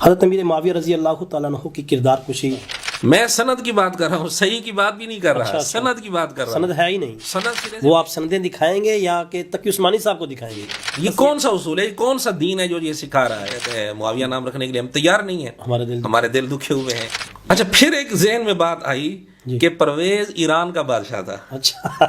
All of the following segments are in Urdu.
حضرت امیر معاویہ رضی اللہ تعالیٰ عنہ کی کردار کشی. میں سند کی بات کر رہا ہوں، صحیح کی بات بھی نہیں کر رہا، سند کی بات کر رہا ہوں. سند ہے ہی نہیں. سند وہ آپ سندیں دکھائیں گے یا کہ تقی عثمانی صاحب کو دکھائیں گے؟ یہ کون سا اصول ہے، کون سا دین ہے جو یہ سکھا رہا ہے کہ معاویہ نام رکھنے کے لیے ہم تیار نہیں ہیں، ہمارے دل دکھے ہوئے ہیں. اچھا، پھر ایک ذہن میں بات آئی کہ پرویز ایران کا بادشاہ تھا. اچھا.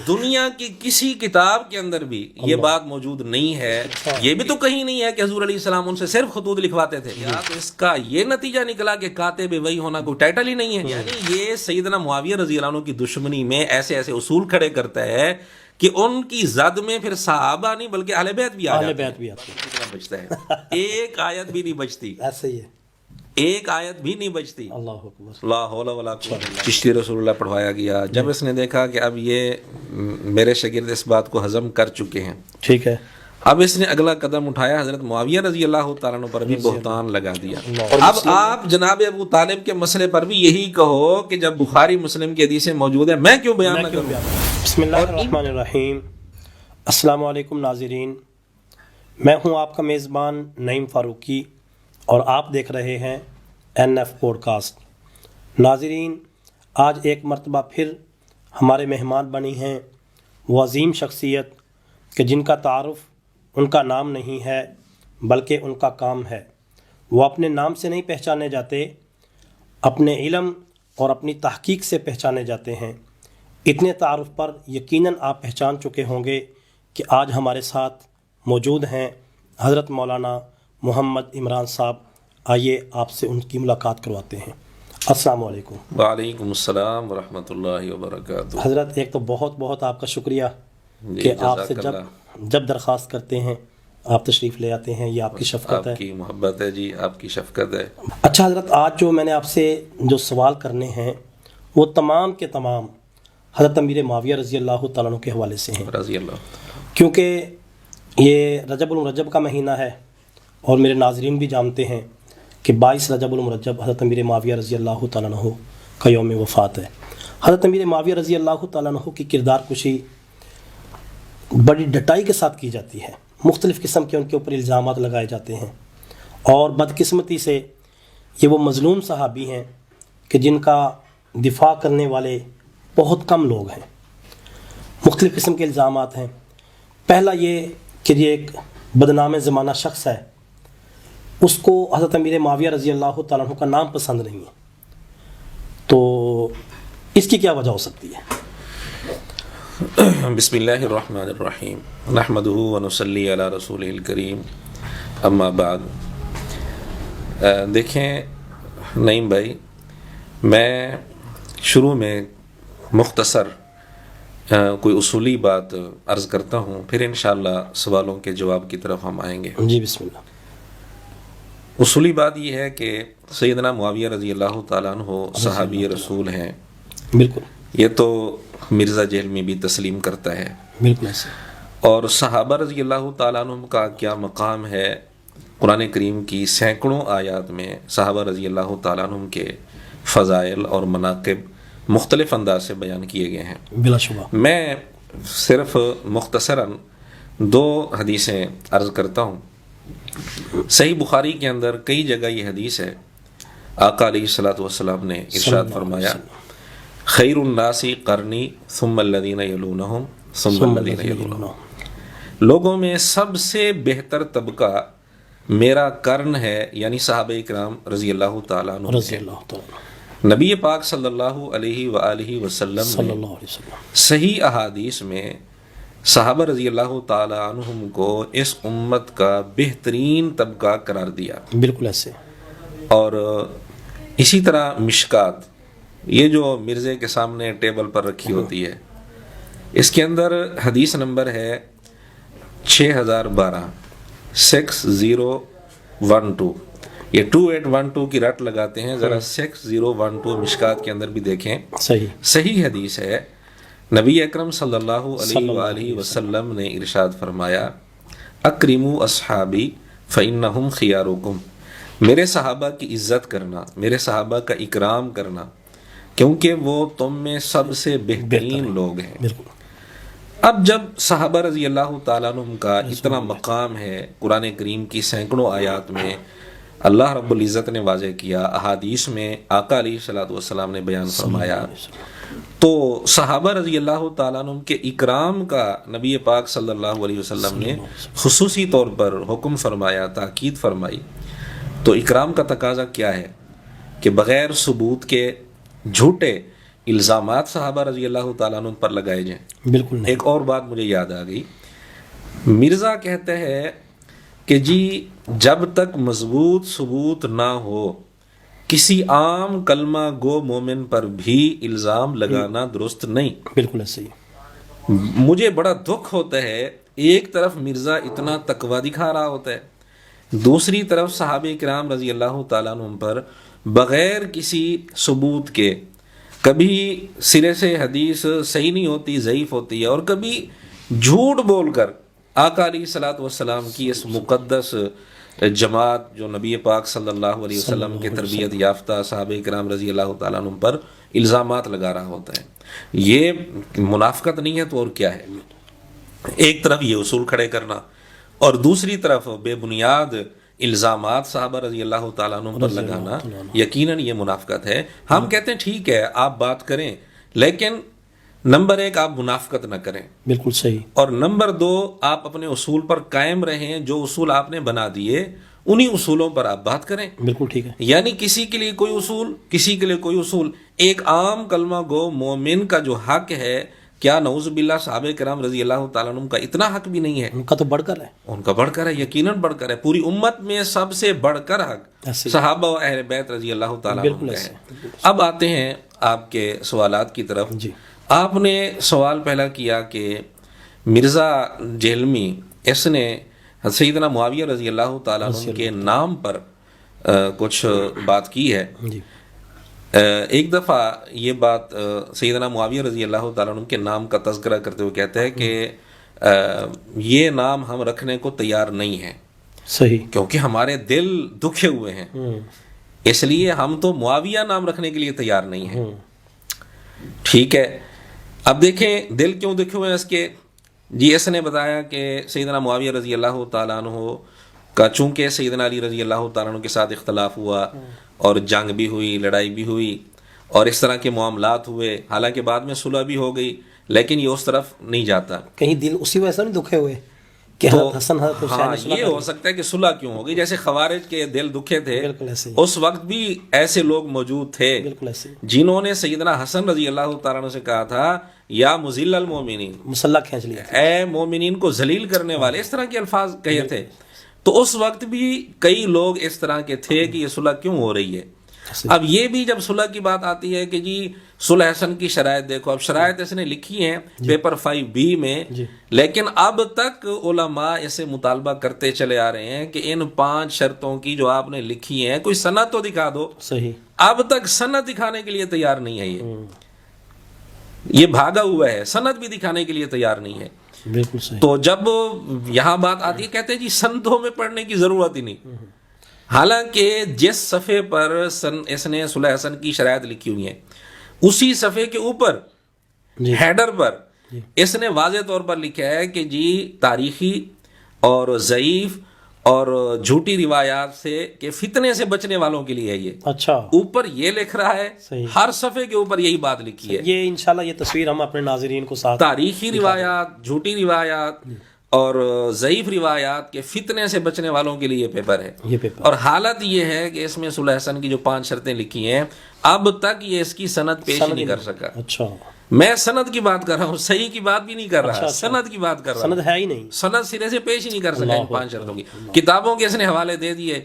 دنیا کی کسی کتاب کے اندر بھی یہ بات موجود نہیں ہے. یہ بھی تو کہیں نہیں ہے کہ حضور علیہ السلام ان سے صرف خطوط لکھواتے تھے. یا تو اس کا یہ نتیجہ نکلا کہ کاتب وحی ہونا کوئی ٹائٹل ہی نہیں ہے. یعنی یہ سیدنا معاویہ رضی اللہ عنہ کی دشمنی میں ایسے ایسے اصول کھڑے کرتا ہے کہ ان کی زد میں پھر صحابہ نہیں بلکہ اہل بیت بھی آ جاتے ہیں. کتنا بچتا ہے، ایک آیت بھی نہیں بچتی. ایسا ہی ہے، ایک آیت بھی نہیں بچتی. اللہ اکبر. لا حول ولا قوت الا باللہ. چشتی رسول اللہ پڑھوایا گیا. جب اس نے دیکھا کہ اب یہ میرے شاگرد اس بات کو ہضم کر چکے ہیں، ٹھیک ہے، اب اس نے اگلا قدم اٹھایا، حضرت معاویہ رضی اللہ تعالیٰ عنہ پر بھی بہتان لگا دیا. اب آپ جناب ابو طالب کے مسئلے پر بھی یہی کہو کہ جب بخاری مسلم کی حدیثیں موجود ہیں میں کیوں بیان نہ کروں. بسم اللہ الرحمن الرحیم. السلام علیکم ناظرین، میں ہوں آپ کا میزبان نعیم فاروقی اور آپ دیکھ رہے ہیں NF پوڈ کاسٹ. ناظرین، آج ایک مرتبہ پھر ہمارے مہمان بنی ہیں وہ عظیم شخصیت کہ جن کا تعارف ان کا نام نہیں ہے بلکہ ان کا کام ہے. وہ اپنے نام سے نہیں پہچانے جاتے، اپنے علم اور اپنی تحقیق سے پہچانے جاتے ہیں. اتنے تعارف پر یقیناً آپ پہچان چکے ہوں گے کہ آج ہمارے ساتھ موجود ہیں حضرت مولانا محمد عمران صاحب. آئیے آپ سے ان کی ملاقات کرواتے ہیں. السلام علیکم. وعلیکم السلام ورحمۃ اللہ وبرکاتہ. حضرت، ایک تو بہت بہت آپ کا شکریہ کہ آپ سے جب درخواست کرتے ہیں آپ تشریف لے آتے ہیں. یہ آپ کی شفقت ہے، آپ کی محبت ہے جی، آپ کی شفقت ہے. اچھا حضرت، آج جو میں نے آپ سے جو سوال کرنے ہیں وہ تمام کے تمام حضرت امیر معاویہ رضی اللہ تعالیٰ عنہ کے حوالے سے ہیں. رضی اللہ. کیونکہ یہ رجب المرجب کا مہینہ ہے اور میرے ناظرین بھی جانتے ہیں کہ 22 رجب المرجب حضرت امیر معاویہ رضی اللہ تعالیٰ عنہ کا یوم وفات ہے. حضرت امیر معاویہ رضی اللہ تعالیٰ عنہ کی کردار کشی بڑی ڈٹائی کے ساتھ کی جاتی ہے. مختلف قسم کے ان کے اوپر الزامات لگائے جاتے ہیں اور بدقسمتی سے یہ وہ مظلوم صحابی ہیں کہ جن کا دفاع کرنے والے بہت کم لوگ ہیں. مختلف قسم کے الزامات ہیں. پہلا یہ کہ یہ ایک بدنام زمانہ شخص ہے، اس کو حضرت امیر معاویہ رضی اللہ تعالیٰ عنہ کا نام پسند نہیں ہے. تو اس کی کیا وجہ ہو سکتی ہے؟ بسم اللہ الرحمن الرحیم، نحمدہ ونصلی علی رسولہ الکریم، اما بعد. دیکھیں نعیم بھائی، میں شروع میں مختصر کوئی اصولی بات عرض کرتا ہوں، پھر انشاءاللہ سوالوں کے جواب کی طرف ہم آئیں گے. جی بسم اللہ. اصولی بات یہ ہے کہ سیدنا معاویہ رضی اللہ تعالیٰ عنہ صحابی رسول ہیں. بالکل، یہ تو مرزا جیل میں بھی تسلیم کرتا ہے. بالکل ایسے. اور صحابہ رضی اللہ تعالیٰ عنہ کا کیا مقام ہے، قرآن کریم کی سینکڑوں آیات میں صحابہ رضی اللہ تعالیٰ عنہ کے فضائل اور مناقب مختلف انداز سے بیان کیے گئے ہیں. بلا شبہ. میں صرف مختصراً 2 حدیثیں عرض کرتا ہوں. صحیح بخاری کے اندر کئی جگہ یہ حدیث ہے، آقا علیہ الصلوۃ والسلام نے ارشاد فرمایا، خیر الناس قرنی ثم الذین یلونہم ثم الذین یلونہم. لوگوں میں سب سے بہتر طبقہ میرا قرن ہے، یعنی صحابہ اکرام رضی اللہ تعالیٰ عنہ. رضی اللہ تعالیٰ. نبی پاک صلی اللہ علیہ وآلہ وسلم نے صحیح احادیث میں صحابہ رضی اللہ تعالیٰ عنہم کو اس امت کا بہترین طبقہ قرار دیا. بالکل ایسے. اور اسی طرح مشکات، یہ جو مرزے کے سامنے ٹیبل پر رکھی ہوتی ہے، اس کے اندر حدیث نمبر ہے 6012 6012. یہ 2812 کی رٹ لگاتے ہیں، ذرا 6012 مشکات کے اندر بھی دیکھیں. صحیح حدیث ہے. نبی اکرم صلی اللہ علیہ وآلہ وسلم نے ارشاد فرمایا، اکرموا اصحابی فإنہم خیارکم. میرے صحابہ کی عزت کرنا، میرے صحابہ کا اکرام کرنا، کیونکہ وہ تم میں سب سے بہترین لوگ ہیں. اب جب صحابہ رضی اللہ تعالیٰ عنہم کا اتنا مقام ہے قرآن کریم کی سینکڑوں آیات میں اللہ رب العزت نے واضح کیا، احادیث میں آقا علیہ الصلوۃ والسلام نے بیان فرمایا، تو صحابہ رضی اللہ تعالیٰ عنہم کے اکرام کا نبی پاک صلی اللہ علیہ وسلم نے خصوصی طور پر حکم فرمایا، تاکید فرمائی. تو اکرام کا تقاضا کیا ہے کہ بغیر ثبوت کے جھوٹے الزامات صحابہ رضی اللہ تعالیٰ عنہ پر لگائے جائیں. بالکل نہیں. ایک اور بات مجھے یاد آ گئی، مرزا کہتے ہیں کہ جی جب تک مضبوط ثبوت نہ ہو کسی عام کلمہ گو مومن پر بھی الزام لگانا درست نہیں. بالکل ایسے ہی. مجھے بڑا دکھ ہوتا ہے، ایک طرف مرزا اتنا تقوی دکھا رہا ہوتا ہے، دوسری طرف صحابہ کرام رضی اللہ تعالیٰ عنہ پر بغیر کسی ثبوت کے کبھی سرے سے حدیث صحیح نہیں ہوتی، ضعیف ہوتی ہے، اور کبھی جھوٹ بول کر آقا علیہ الصلوۃ والسلام کی اس مقدس جماعت جو نبی پاک صلی اللہ علیہ وسلم کے تربیت یافتہ صحابہ کرام رضی اللہ تعالیٰ عنہ پر الزامات لگا رہا ہوتا ہے. یہ منافقت نہیں ہے تو اور کیا ہے؟ ایک طرف یہ اصول کھڑے کرنا اور دوسری طرف بے بنیاد الزامات صحابہ رضی اللہ تعالیٰ عنہ پر لگانا، یقیناً یہ منافقت ہے. ہم کہتے ہیں ٹھیک ہے آپ بات کریں، لیکن نمبر ایک آپ منافقت نہ کریں، بالکل صحیح، اور نمبر دو آپ اپنے اصول پر قائم رہیں، جو اصول آپ نے بنا دیے انہی اصولوں پر آپ بات کریں. بالکل ٹھیک ہے. یعنی کسی کے لیے کوئی اصول، کسی کے لیے کوئی اصول. ایک عام کلمہ گو مومن کا جو حق ہے، کیا نعوذ باللہ صحابہ کرام رضی اللہ تعالیٰ عنہ کا اتنا حق بھی نہیں ہے؟ ان کا تو بڑھ کر ہے، ان کا بڑھ کر ہے، یقیناً بڑھ کر ہے. پوری امت میں سب سے بڑھ کر حق صحابہ و اہل بیت رضی اللہ تعالیٰ عنہ کا ہے. اب آتے ہیں آپ کے سوالات کی طرف. جی. آپ نے سوال پہلا کیا کہ مرزا جہلمی اس نے سیدنا معاویہ رضی اللہ تعالیٰ عنہ کے نام پر کچھ بات کی ہے. جی. ایک دفعہ یہ بات سیدنا معاویہ رضی اللہ تعالیٰ عنہ کے نام کا تذکرہ کرتے ہوئے کہتے ہیں کہ یہ نام ہم رکھنے کو تیار نہیں ہیں، صحیح، کیونکہ ہمارے دل دکھے ہوئے ہیں، اس لیے ہم تو معاویہ نام رکھنے کے لیے تیار نہیں ہیں. ٹھیک ہے، اب دیکھیں دل کیوں دکھے ہوئے ہیں اس کے. جی اس نے بتایا کہ سیدنا معاویہ رضی اللہ تعالیٰ عنہ کا چونکہ سیدنا علی رضی اللہ تعالیٰ عنہ کے ساتھ اختلاف ہوا اور جنگ بھی ہوئی، لڑائی بھی ہوئی، اور اس طرح کے معاملات ہوئے، حالانکہ بعد میں صلح بھی ہو گئی، لیکن یہ اس طرف نہیں جاتا. کہیں دل اسی وجہ سے نہیں دکھے ہوئے کہ حضرت حسن حضرت حسین ہاں یہ ہو سکتا ہے کہ صلح کیوں ہو گئی. جیسے خوارج کے دل دکھے تھے، بالکل ایسے اس وقت بھی ایسے لوگ موجود تھے بالکل ایسے جنہوں نے سیدنا حسن رضی اللہ تعالیٰ عنہ سے کہا تھا یا مذل المومنین، مسلح کھینچ لیا، اے مومنین کو ذلیل کرنے والے، اس طرح کے الفاظ کہے تھے. تو اس وقت بھی کئی لوگ اس طرح کے تھے کہ یہ صلح کیوں ہو رہی ہے. اب یہ بھی جب صلح کی بات آتی ہے کہ جی صلح حسن کی شرائط دیکھو، اب شرائط اس نے لکھی ہیں پیپر 5B میں، لیکن اب تک علماء اسے مطالبہ کرتے چلے آ رہے ہیں کہ ان 5 شرطوں کی جو آپ نے لکھی ہیں کوئی سند تو دکھا دو. صحیح، اب تک سند دکھانے کے لیے تیار نہیں ہے. یہ بھاگا ہوا ہے، سند بھی دکھانے کے لیے تیار نہیں ہے. بالکل صحیح. تو جب یہاں بات آتی ہے کہتے ہیں جی سندوں میں پڑھنے کی ضرورت ہی نہیں، حالانکہ جس صفحے پر اس نے صلح حسن کی شرائط لکھی ہوئی ہیں اسی صفحے کے اوپر ہیڈر پر اس نے واضح طور پر لکھا ہے کہ جی تاریخی اور ضعیف اور جھوٹی روایات سے کہ فتنے سے بچنے والوں کے لیے ہے. یہ اچھا اوپر یہ لکھ رہا ہے، ہر صفحے کے اوپر یہی بات لکھی ہے. یہ انشاءاللہ یہ تصویر ہم اپنے ناظرین کو ساتھ، تاریخی روایات، جھوٹی روایات اور ضعیف روایات کے فتنے سے بچنے والوں کے لیے یہ پیپر ہے. یہ پیپر، اور حالت یہ ہے کہ اس میں صلح حسن کی جو 5 شرطیں لکھی ہیں اب تک یہ اس کی سند پیش نہیں کر سکا. اچھا میں سند کی بات کر رہا ہوں، صحیح کی بات بھی نہیں کر رہا، سند کی بات کر رہا ہوں. سند ہے ہی نہیں، سند سرے سے پیش ہی نہیں کر سکا ان 5 شرطوں کی. کتابوں کے اس نے حوالے دے دیے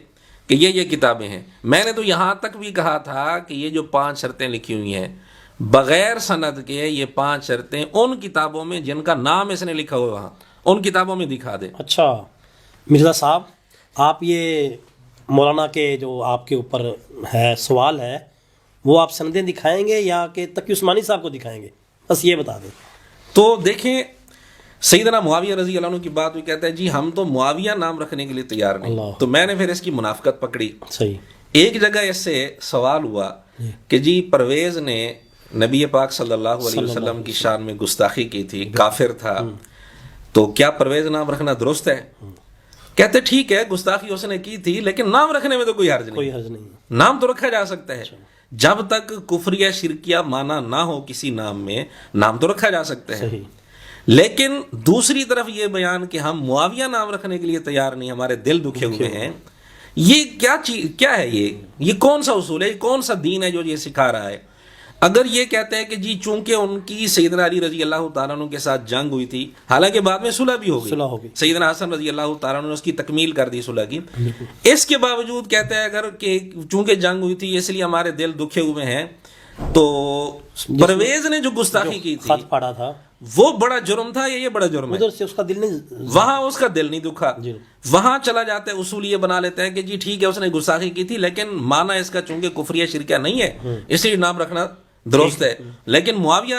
کہ یہ کتابیں ہیں. میں نے تو یہاں تک بھی کہا تھا کہ یہ جو 5 شرطیں لکھی ہوئی ہیں بغیر سند کے، یہ 5 شرطیں ان کتابوں میں جن کا نام اس نے لکھا ہوا وہاں ان کتابوں میں دکھا دے. اچھا مرزا صاحب، آپ یہ مولانا کے جو آپ کے اوپر ہے سوال ہے وہ آپ سندیں دکھائیں گے یا کہ تقی عثمانی صاحب کو دکھائیں گے؟ بس یہ بتا دیں. تو دیکھیں سیدنا معاویہ رضی اللہ عنہ کی بات بھی کہتا ہے جی ہم تو معاویہ نام رکھنے کے لیے تیار نہیں. تو میں نے پھر اس کی منافقت پکڑی. صحیح. ایک جگہ اس سے سوال ہوا کہ جی پرویز نے نبی پاک صلی اللہ علیہ وسلم کی شان میں گستاخی کی تھی، کافر تھا، تو کیا پرویز نام رکھنا درست ہے؟ کہتے ٹھیک ہے گستاخی اس نے کی تھی لیکن نام رکھنے میں تو کوئی حرج کوئی نہیں، حرج نہیں. نام تو رکھا جا سکتا ہے جب تک کفریہ شرکیہ معنی نہ ہو کسی نام میں، نام تو رکھا جا سکتا ہے. صحیح. لیکن دوسری طرف یہ بیان کہ ہم معاویہ نام رکھنے کے لیے تیار نہیں، ہمارے دل دکھے ہوئے ہیں، یہ کیا چیز، کیا ہے یہ کون سا اصول ہے، یہ کون سا دین ہے جو یہ سکھا رہا ہے؟ اگر یہ کہتے ہیں کہ جی چونکہ ان کی سیدنا علی رضی اللہ تعالیٰ عنہ کے ساتھ جنگ ہوئی تھی، حالانکہ بعد میں صلح بھی ہو گئی، سیدنا حسن رضی اللہ تعالیٰ عنہ نے اس کی تکمیل کر دی صلح کی، اس کے باوجود کہتے ہیں اگر کہ چونکہ جنگ ہوئی تھی اس لیے ہمارے دل دکھے ہوئے ہیں، تو پرویز نے جو گستاخی کی تھی خط پڑا تھا وہ بڑا جرم تھا یا یہ بڑا جرم ہے؟ ادھر سے اس کا دل نہیں، وہاں اس کا دل نہیں دکھا، وہاں چلا جاتا ہے، اصول یہ بنا لیتے ہیں کہ جی ٹھیک ہے اس نے گستاخی کی تھی لیکن معنی اس کا چونکہ کفریہ شرکیہ نہیں ہے اس لیے نام رکھنا درست ہے. لیکن معاویہ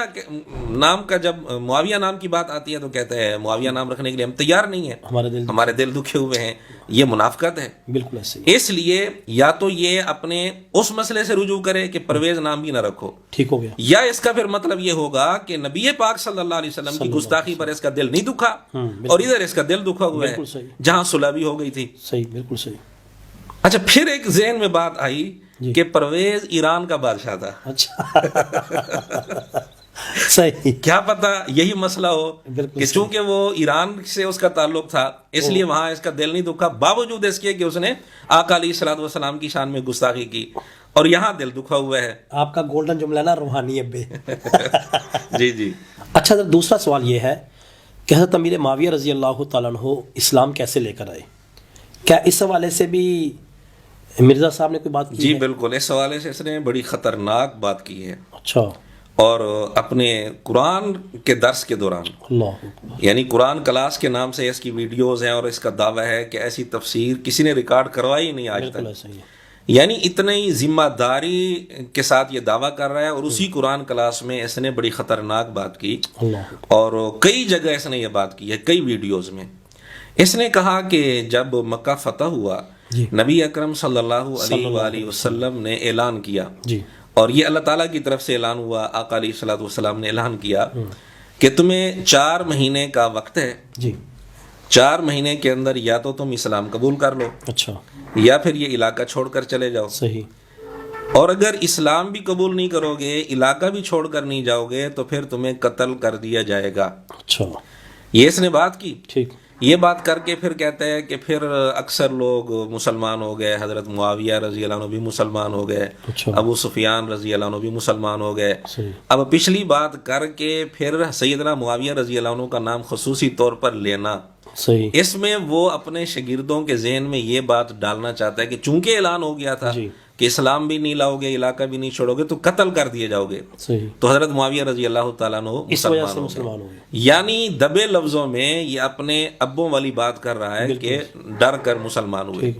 نام کا جب معاویہ نام کی بات آتی ہے تو کہتے ہیں معاویہ نام رکھنے کے لیے ہم تیار نہیں ہیں، ہمارے دل دکھے ہوئے ہیں. یہ منافقت ہے. بالکل ایسے. اس لیے یا تو یہ اپنے اس مسئلے سے رجوع کرے کہ پرویز نام بھی نہ رکھو، ٹھیک ہو گیا، یا اس کا پھر مطلب یہ ہوگا کہ نبی پاک صلی اللہ علیہ وسلم کی گستاخی پر اس کا دل نہیں دکھا اور ادھر اس کا دل دکھا ہوا ہے جہاں صلح بھی ہو گئی تھی. صحیح، بالکل صحیح. اچھا پھر ایک ذہن میں بات آئی کہ پرویز ایران کا بادشاہ تھا. اچھا صحیح. کیا پتا یہی مسئلہ ہو کہ چونکہ وہ ایران سے اس کا تعلق تھا اس لیے وہاں اس کا دل نہیں دکھا، باوجود اس کے کہ اس نے آقا علیہ الصلوۃ والسلام کی شان میں گستاخی کی، اور یہاں دل دکھا ہوا ہے. آپ کا گولڈن جملہ نا روحانی ابے. جی جی. اچھا دوسرا سوال یہ ہے کہ حضرت امیر معاویہ رضی اللہ تعالیٰ عنہ اسلام کیسے لے کر آئے؟ کیا اس حوالے سے بھی مرزا صاحب نے کوئی بات کی؟ جی بالکل، اس حوالے سے اس نے بڑی خطرناک بات کی ہے. اچھا. اور اپنے قرآن کے درس کے دوران، اللہ، یعنی قرآن کلاس کے نام سے اس کی ویڈیوز ہیں اور اس کا دعویٰ ہے کہ ایسی تفسیر کسی نے ریکارڈ کروائی نہیں آج تک. یعنی اتنی ذمہ داری کے ساتھ یہ دعویٰ کر رہا ہے، اور اسی قرآن کلاس میں اس نے بڑی خطرناک بات کی، اور کئی جگہ اس نے یہ بات کی ہے، کئی ویڈیوز میں. اس نے کہا کہ جب مکہ فتح ہوا نبی اکرم صلی اللہ علیہ وآلہ وسلم نے اعلان کیا، اور یہ اللہ تعالیٰ کی طرف سے اعلان ہوا، آقا علیہ الصلوۃ والسلام نے اعلان کیا کہ تمہیں 4 مہینے کا وقت ہے، 4 مہینے کے اندر یا تو تم اسلام قبول کر لو، اچھا، یا پھر یہ علاقہ چھوڑ کر چلے جاؤ. صحیح. اور اگر اسلام بھی قبول نہیں کرو گے، علاقہ بھی چھوڑ کر نہیں جاؤ گے، تو پھر تمہیں قتل کر دیا جائے گا. اچھا. یہ اس نے بات کی. ٹھیک. یہ بات کر کے پھر کہتے ہیں کہ پھر اکثر لوگ مسلمان ہو گئے، حضرت معاویہ رضی اللہ عنہ بھی مسلمان ہو گئے، ابو سفیان رضی اللہ عنہ بھی مسلمان ہو گئے. اب پچھلی بات کر کے پھر سیدنا معاویہ رضی اللہ عنہ کا نام خصوصی طور پر لینا، اس میں وہ اپنے شاگردوں کے ذہن میں یہ بات ڈالنا چاہتا ہے کہ چونکہ اعلان ہو گیا تھا کہ اسلام بھی نہیں لاؤ گے، علاقہ بھی نہیں چھوڑو گے تو قتل کر دیے جاؤ گے، تو حضرت معاویہ رضی اللہ تعالیٰ عنہ مسلمان ہو گئے. یعنی دبے لفظوں میں یہ اپنے ابوں والی بات کر رہا ہے کہ ڈر کر مسلمان ہوئے،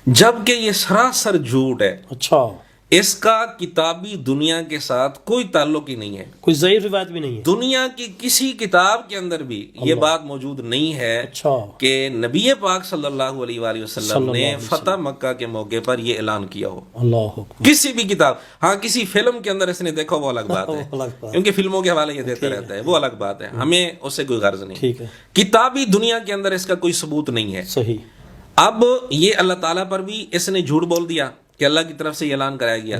جبکہ یہ سراسر جھوٹ ہے. اچھا. اس کا کتابی دنیا کے ساتھ کوئی تعلق ہی نہیں ہے، کوئی ضعیف روایت بھی نہیں ہے، دنیا کی کسی کتاب کے اندر بھی یہ بات موجود نہیں ہے کہ نبی پاک صلی اللہ علیہ وآلہ وسلم نے فتح مکہ کے موقع پر یہ اعلان کیا ہو. اللہ، کسی بھی کتاب. ہاں کسی فلم کے اندر اس نے دیکھا وہ الگ بات ہے، کیونکہ فلموں کے حوالے یہ دیتا رہتا ہے، وہ الگ بات ہے، ہمیں اس سے کوئی غرض نہیں. کتابی دنیا کے اندر اس کا کوئی ثبوت نہیں ہے. صحیح. اب یہ اللہ تعالیٰ پر بھی اس نے جھوٹ بول دیا کہ اللہ کی طرف سے یہ اعلان کرایا گیا،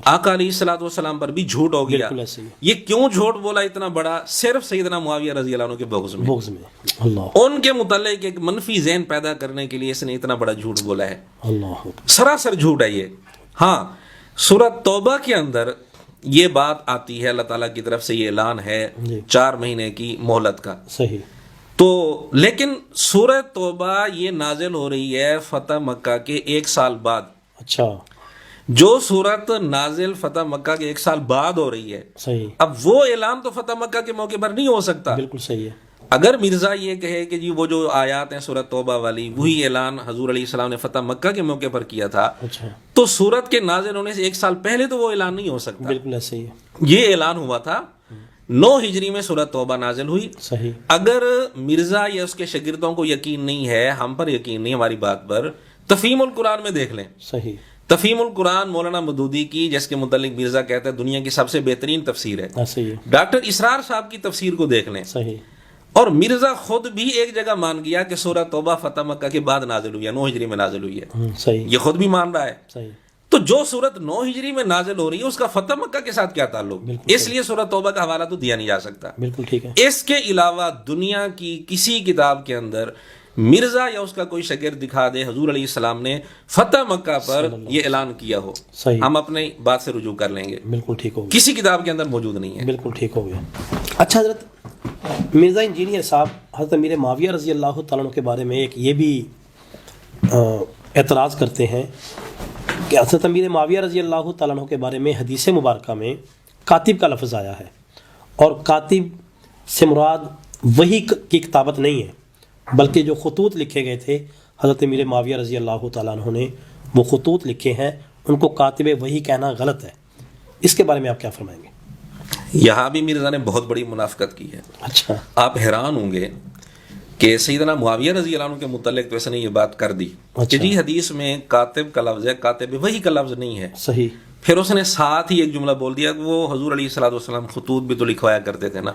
آقا علیہ الصلوۃ والسلام پر بھی جھوٹ ہو گیا. یہ کیوں جھوٹ بولا اتنا بڑا؟ صرف سیدنا معاویہ رضی اللہ عنہ کے بغض میں، ان کے متعلق ایک منفی ذہن پیدا کرنے کے لیے اس نے اتنا بڑا جھوٹ بولا ہے. سراسر جھوٹ ہے یہ. ہاں سورۃ توبہ کے اندر یہ بات آتی ہے، اللہ تعالیٰ کی طرف سے یہ اعلان ہے 4 مہینے کی مہلت کا. صحیح. تو لیکن سورۃ توبہ یہ نازل ہو رہی ہے فتح مکہ کے 1 سال بعد. اچھا. جو صورت نازل فتح مکہ کے 1 سال بعد ہو رہی ہے. صحیح. اب وہ اعلان تو فتح مکہ کے موقع پر نہیں ہو سکتا. بالکل صحیح ہے. اگر مرزا یہ کہے کہ جی وہ جو آیات ہیں سورۃ توبہ والی وہی اعلان حضور علیہ السلام نے فتح مکہ کے موقع پر کیا تھا، تو سورت کے نازل ہونے سے 1 سال پہلے تو وہ اعلان نہیں ہو سکتا. بالکل صحیح ہے. یہ اعلان ہوا تھا 9 ہجری میں سورۃ توبہ نازل ہوئی. صحیح. اگر مرزا یا اس کے شاگردوں کو یقین نہیں ہے، ہم پر یقین نہیں ہماری بات پر، تفہیم القرآن میں دیکھ لیں. صحیح. تفہیم القرآن مولانا مودودی کی، جس کے متعلق مرزا کہتا ہے دنیا کی سب سے بہترین تفسیر ہے، صحیح ڈاکٹر اسرار صاحب کی تفسیر کو دیکھ لیں، صحیح اور مرزا خود بھی ایک جگہ مان گیا کہ سورہ توبہ فتح مکہ کے بعد نازل ہوئی ہے، 9 ہجری میں نازل ہوئی ہے، صحیح یہ خود بھی مان رہا ہے۔ صحیح تو جو سورت 9 ہجری میں نازل ہو رہی ہے اس کا فتح مکہ کے ساتھ کیا تعلق؟ بالکل اس لیے سورہ توبہ کا حوالہ تو دیا نہیں جا سکتا۔ بالکل ٹھیک ہے، اس کے علاوہ دنیا کی کسی کتاب کے اندر مرزا یا اس کا کوئی شاگرد دکھا دے حضور علیہ السلام نے فتح مکہ پر یہ اعلان کیا ہو، صحیح ہم اپنی بات سے رجوع کر لیں گے، بالکل ٹھیک ہو گیا، کسی کتاب کے اندر موجود نہیں ہے۔ بالکل ٹھیک ہو گیا۔ اچھا حضرت مرزا انجینئر صاحب حضرت امیر معاویہ رضی اللہ تعالیٰ عنہ کے بارے میں ایک یہ بھی اعتراض کرتے ہیں کہ حضرت امیر معاویہ رضی اللہ تعالیٰ عنہ کے بارے میں حدیث مبارکہ میں کاتب کا لفظ آیا ہے، اور کاتب سے مراد وحی کی کتابت نہیں ہے، بلکہ جو خطوط لکھے گئے تھے حضرت امیر معاویہ رضی اللہ تعالیٰ عنہ نے وہ خطوط لکھے ہیں، ان کو کاتب وحی کہنا غلط ہے۔ اس کے بارے میں آپ کیا فرمائیں گے؟ یہاں بھی مرزا نے بہت بڑی منافقت کی ہے۔ اچھا، آپ حیران ہوں گے کہ سیدنا معاویہ رضی اللہ عنہ کے متعلق تو اس نے یہ بات کر دی کہ جی حدیث میں کاتب کا لفظ ہے، کاتب وحی کا لفظ نہیں ہے۔ صحیح، پھر اس نے ساتھ ہی ایک جملہ بول دیا کہ وہ حضور علیہ الصلوۃ والسلام خطوط بھی تو لکھوایا کرتے تھے نا۔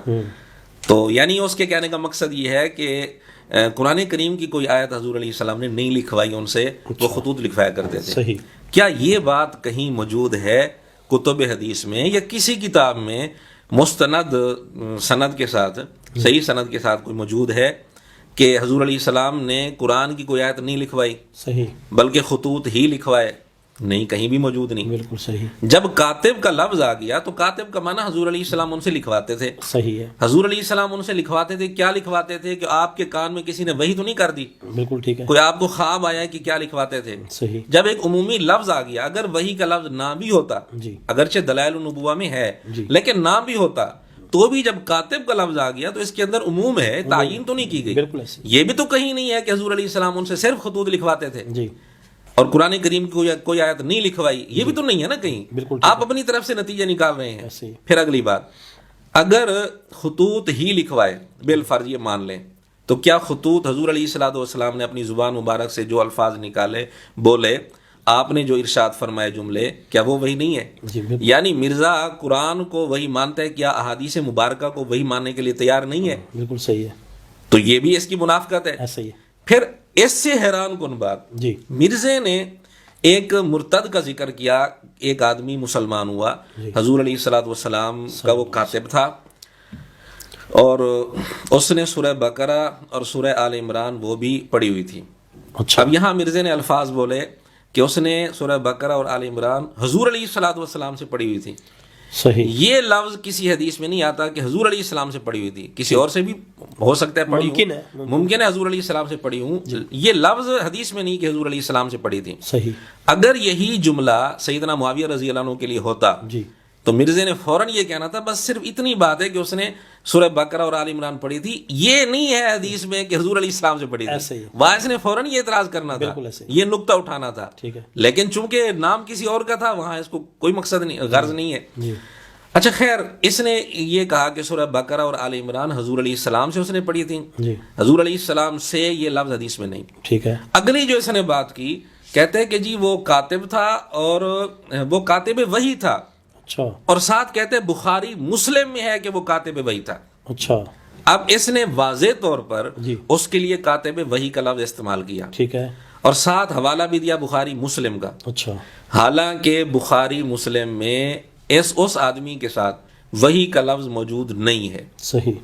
تو یعنی اس کے کہنے کا مقصد یہ ہے کہ قرآن کریم کی کوئی آیت حضور علیہ السلام نے نہیں لکھوائی ان سے، وہ خطوط لکھوایا کرتے تھے۔ صحیح، کیا یہ بات کہیں موجود ہے کتب حدیث میں یا کسی کتاب میں مستند سند کے ساتھ، صحیح سند کے ساتھ کوئی موجود ہے کہ حضور علیہ السلام نے قرآن کی کوئی آیت نہیں لکھوائی صحیح، بلکہ خطوط ہی لکھوائے؟ نہیں، کہیں بھی موجود نہیں۔ بالکل صحیح، جب کاتب کا لفظ آ گیا تو کاتب کا معنی حضور علیہ السلام ان سے لکھواتے تھے۔ صحیح ہے، حضور علیہ السلام ان سے لکھواتے تھے، کیا لکھواتے تھے کہ آپ کے کان میں کسی نے وحی تو نہیں کر دی، بالکل ٹھیک ہے، کوئی آپ کو خواب آیا کہ کیا لکھواتے تھے؟ صحیح، جب ایک عمومی لفظ آ گیا، اگر وحی کا لفظ نہ بھی ہوتا، جی اگرچہ دلائل النبوہ میں ہے جی، لیکن نہ بھی ہوتا تو بھی جب کاتب کا لفظ آ گیا تو اس کے اندر عموم ہے، تعین تو نہیں کی گئی۔ بالکل ایسے، یہ بھی تو کہیں نہیں ہے کہ حضور علیہ السلام ان سے صرف خطوط لکھواتے تھے جی اور قرآن کریم کی کوئی آیت نہیں لکھوائی، یہ بھی تو نہیں ہے نا کہیں۔ بالکل آپ اپنی طرف سے نتیجہ نکال رہے ہیں۔ ایسے ہی، پھر اگلی بات، اگر خطوط ہی لکھوائے بالفرض یہ مان لیں تو کیا خطوط حضور علیہ الصلوۃ والسلام نے اپنی زبان مبارک سے جو الفاظ نکالے، بولے، آپ نے جو ارشاد فرمائے جملے، کیا وہ وہی نہیں ہے؟ جی بالکل، یعنی مرزا قرآن کو وہی مانتا ہے، کیا احادیث مبارکہ کو وہی ماننے کے لیے تیار نہیں ہے؟ بالکل صحیح ہے، تو یہ بھی اس کی منافقت ہے۔ ایسے ہی ہے، پھر اس سے حیران کن بات، جی مرزے نے ایک مرتد کا ذکر کیا، ایک آدمی مسلمان ہوا، حضور علیہ الصلوۃ والسلام کا وہ کاتب تھا، اور اس نے سورہ بقرہ اور سورہ آل عمران وہ بھی پڑھی ہوئی تھی۔ اچھا، اب یہاں مرزے نے الفاظ بولے کہ اس نے سورہ بقرہ اور آل عمران حضور علیہ الصلوۃ والسلام سے پڑھی ہوئی تھی۔ صحیح، یہ لفظ کسی حدیث میں نہیں آتا کہ حضور علیہ السلام سے پڑھی ہوئی تھی، کسی اور سے بھی ہو سکتا ہے پڑھی ممکن ہوں، ہے، ممکن ہے حضور علیہ السلام سے پڑھی ہوں، یہ لفظ حدیث میں نہیں کہ حضور علیہ السلام سے پڑھی تھی۔ صحیح، اگر یہی جملہ سیدنا معاویہ رضی اللہ عنہ کے لیے ہوتا جی تو مرزے نے فوراً یہ کہنا تھا بس صرف اتنی بات ہے کہ اس نے سورہ بقرہ اور آل عمران پڑھی تھی، یہ نہیں ہے حدیث میں کہ حضور علیہ السلام سے پڑھی ایسے تھی۔ ہی، وہاں اس نے فوراً یہ اعتراض کرنا تھا، بالکل ایسے ہی، یہ نقطہ اٹھانا تھا، ٹھیک ہے، لیکن چونکہ نام کسی اور کا تھا وہاں اس کو کوئی مقصد نہیں، غرض نہیں ہے۔ جی اچھا خیر، اس نے یہ کہا کہ سورہ بقرہ اور آل عمران حضور علیہ السلام سے اس نے پڑھی تھی، جی حضور علیہ السلام سے یہ لفظ حدیث میں نہیں۔ ٹھیک ہے، اگلی جو اس نے بات کی، کہتے ہیں کہ جی وہ کاتب تھا اور وہ کاتب وحی تھا، اچھا اور ساتھ کہتے ہیں بخاری مسلم میں ہے کہ وہ کاتب وحی تھا۔ اچھا، اب اس نے واضح طور پر جی اس کے لیے کاتب وحی کا لفظ استعمال کیا، ٹھیک ہے، اور ساتھ حوالہ بھی دیا بخاری مسلم کا، اچھا، حالانکہ بخاری مسلم میں اس آدمی کے ساتھ وحی کا لفظ موجود نہیں ہے۔ صحیح،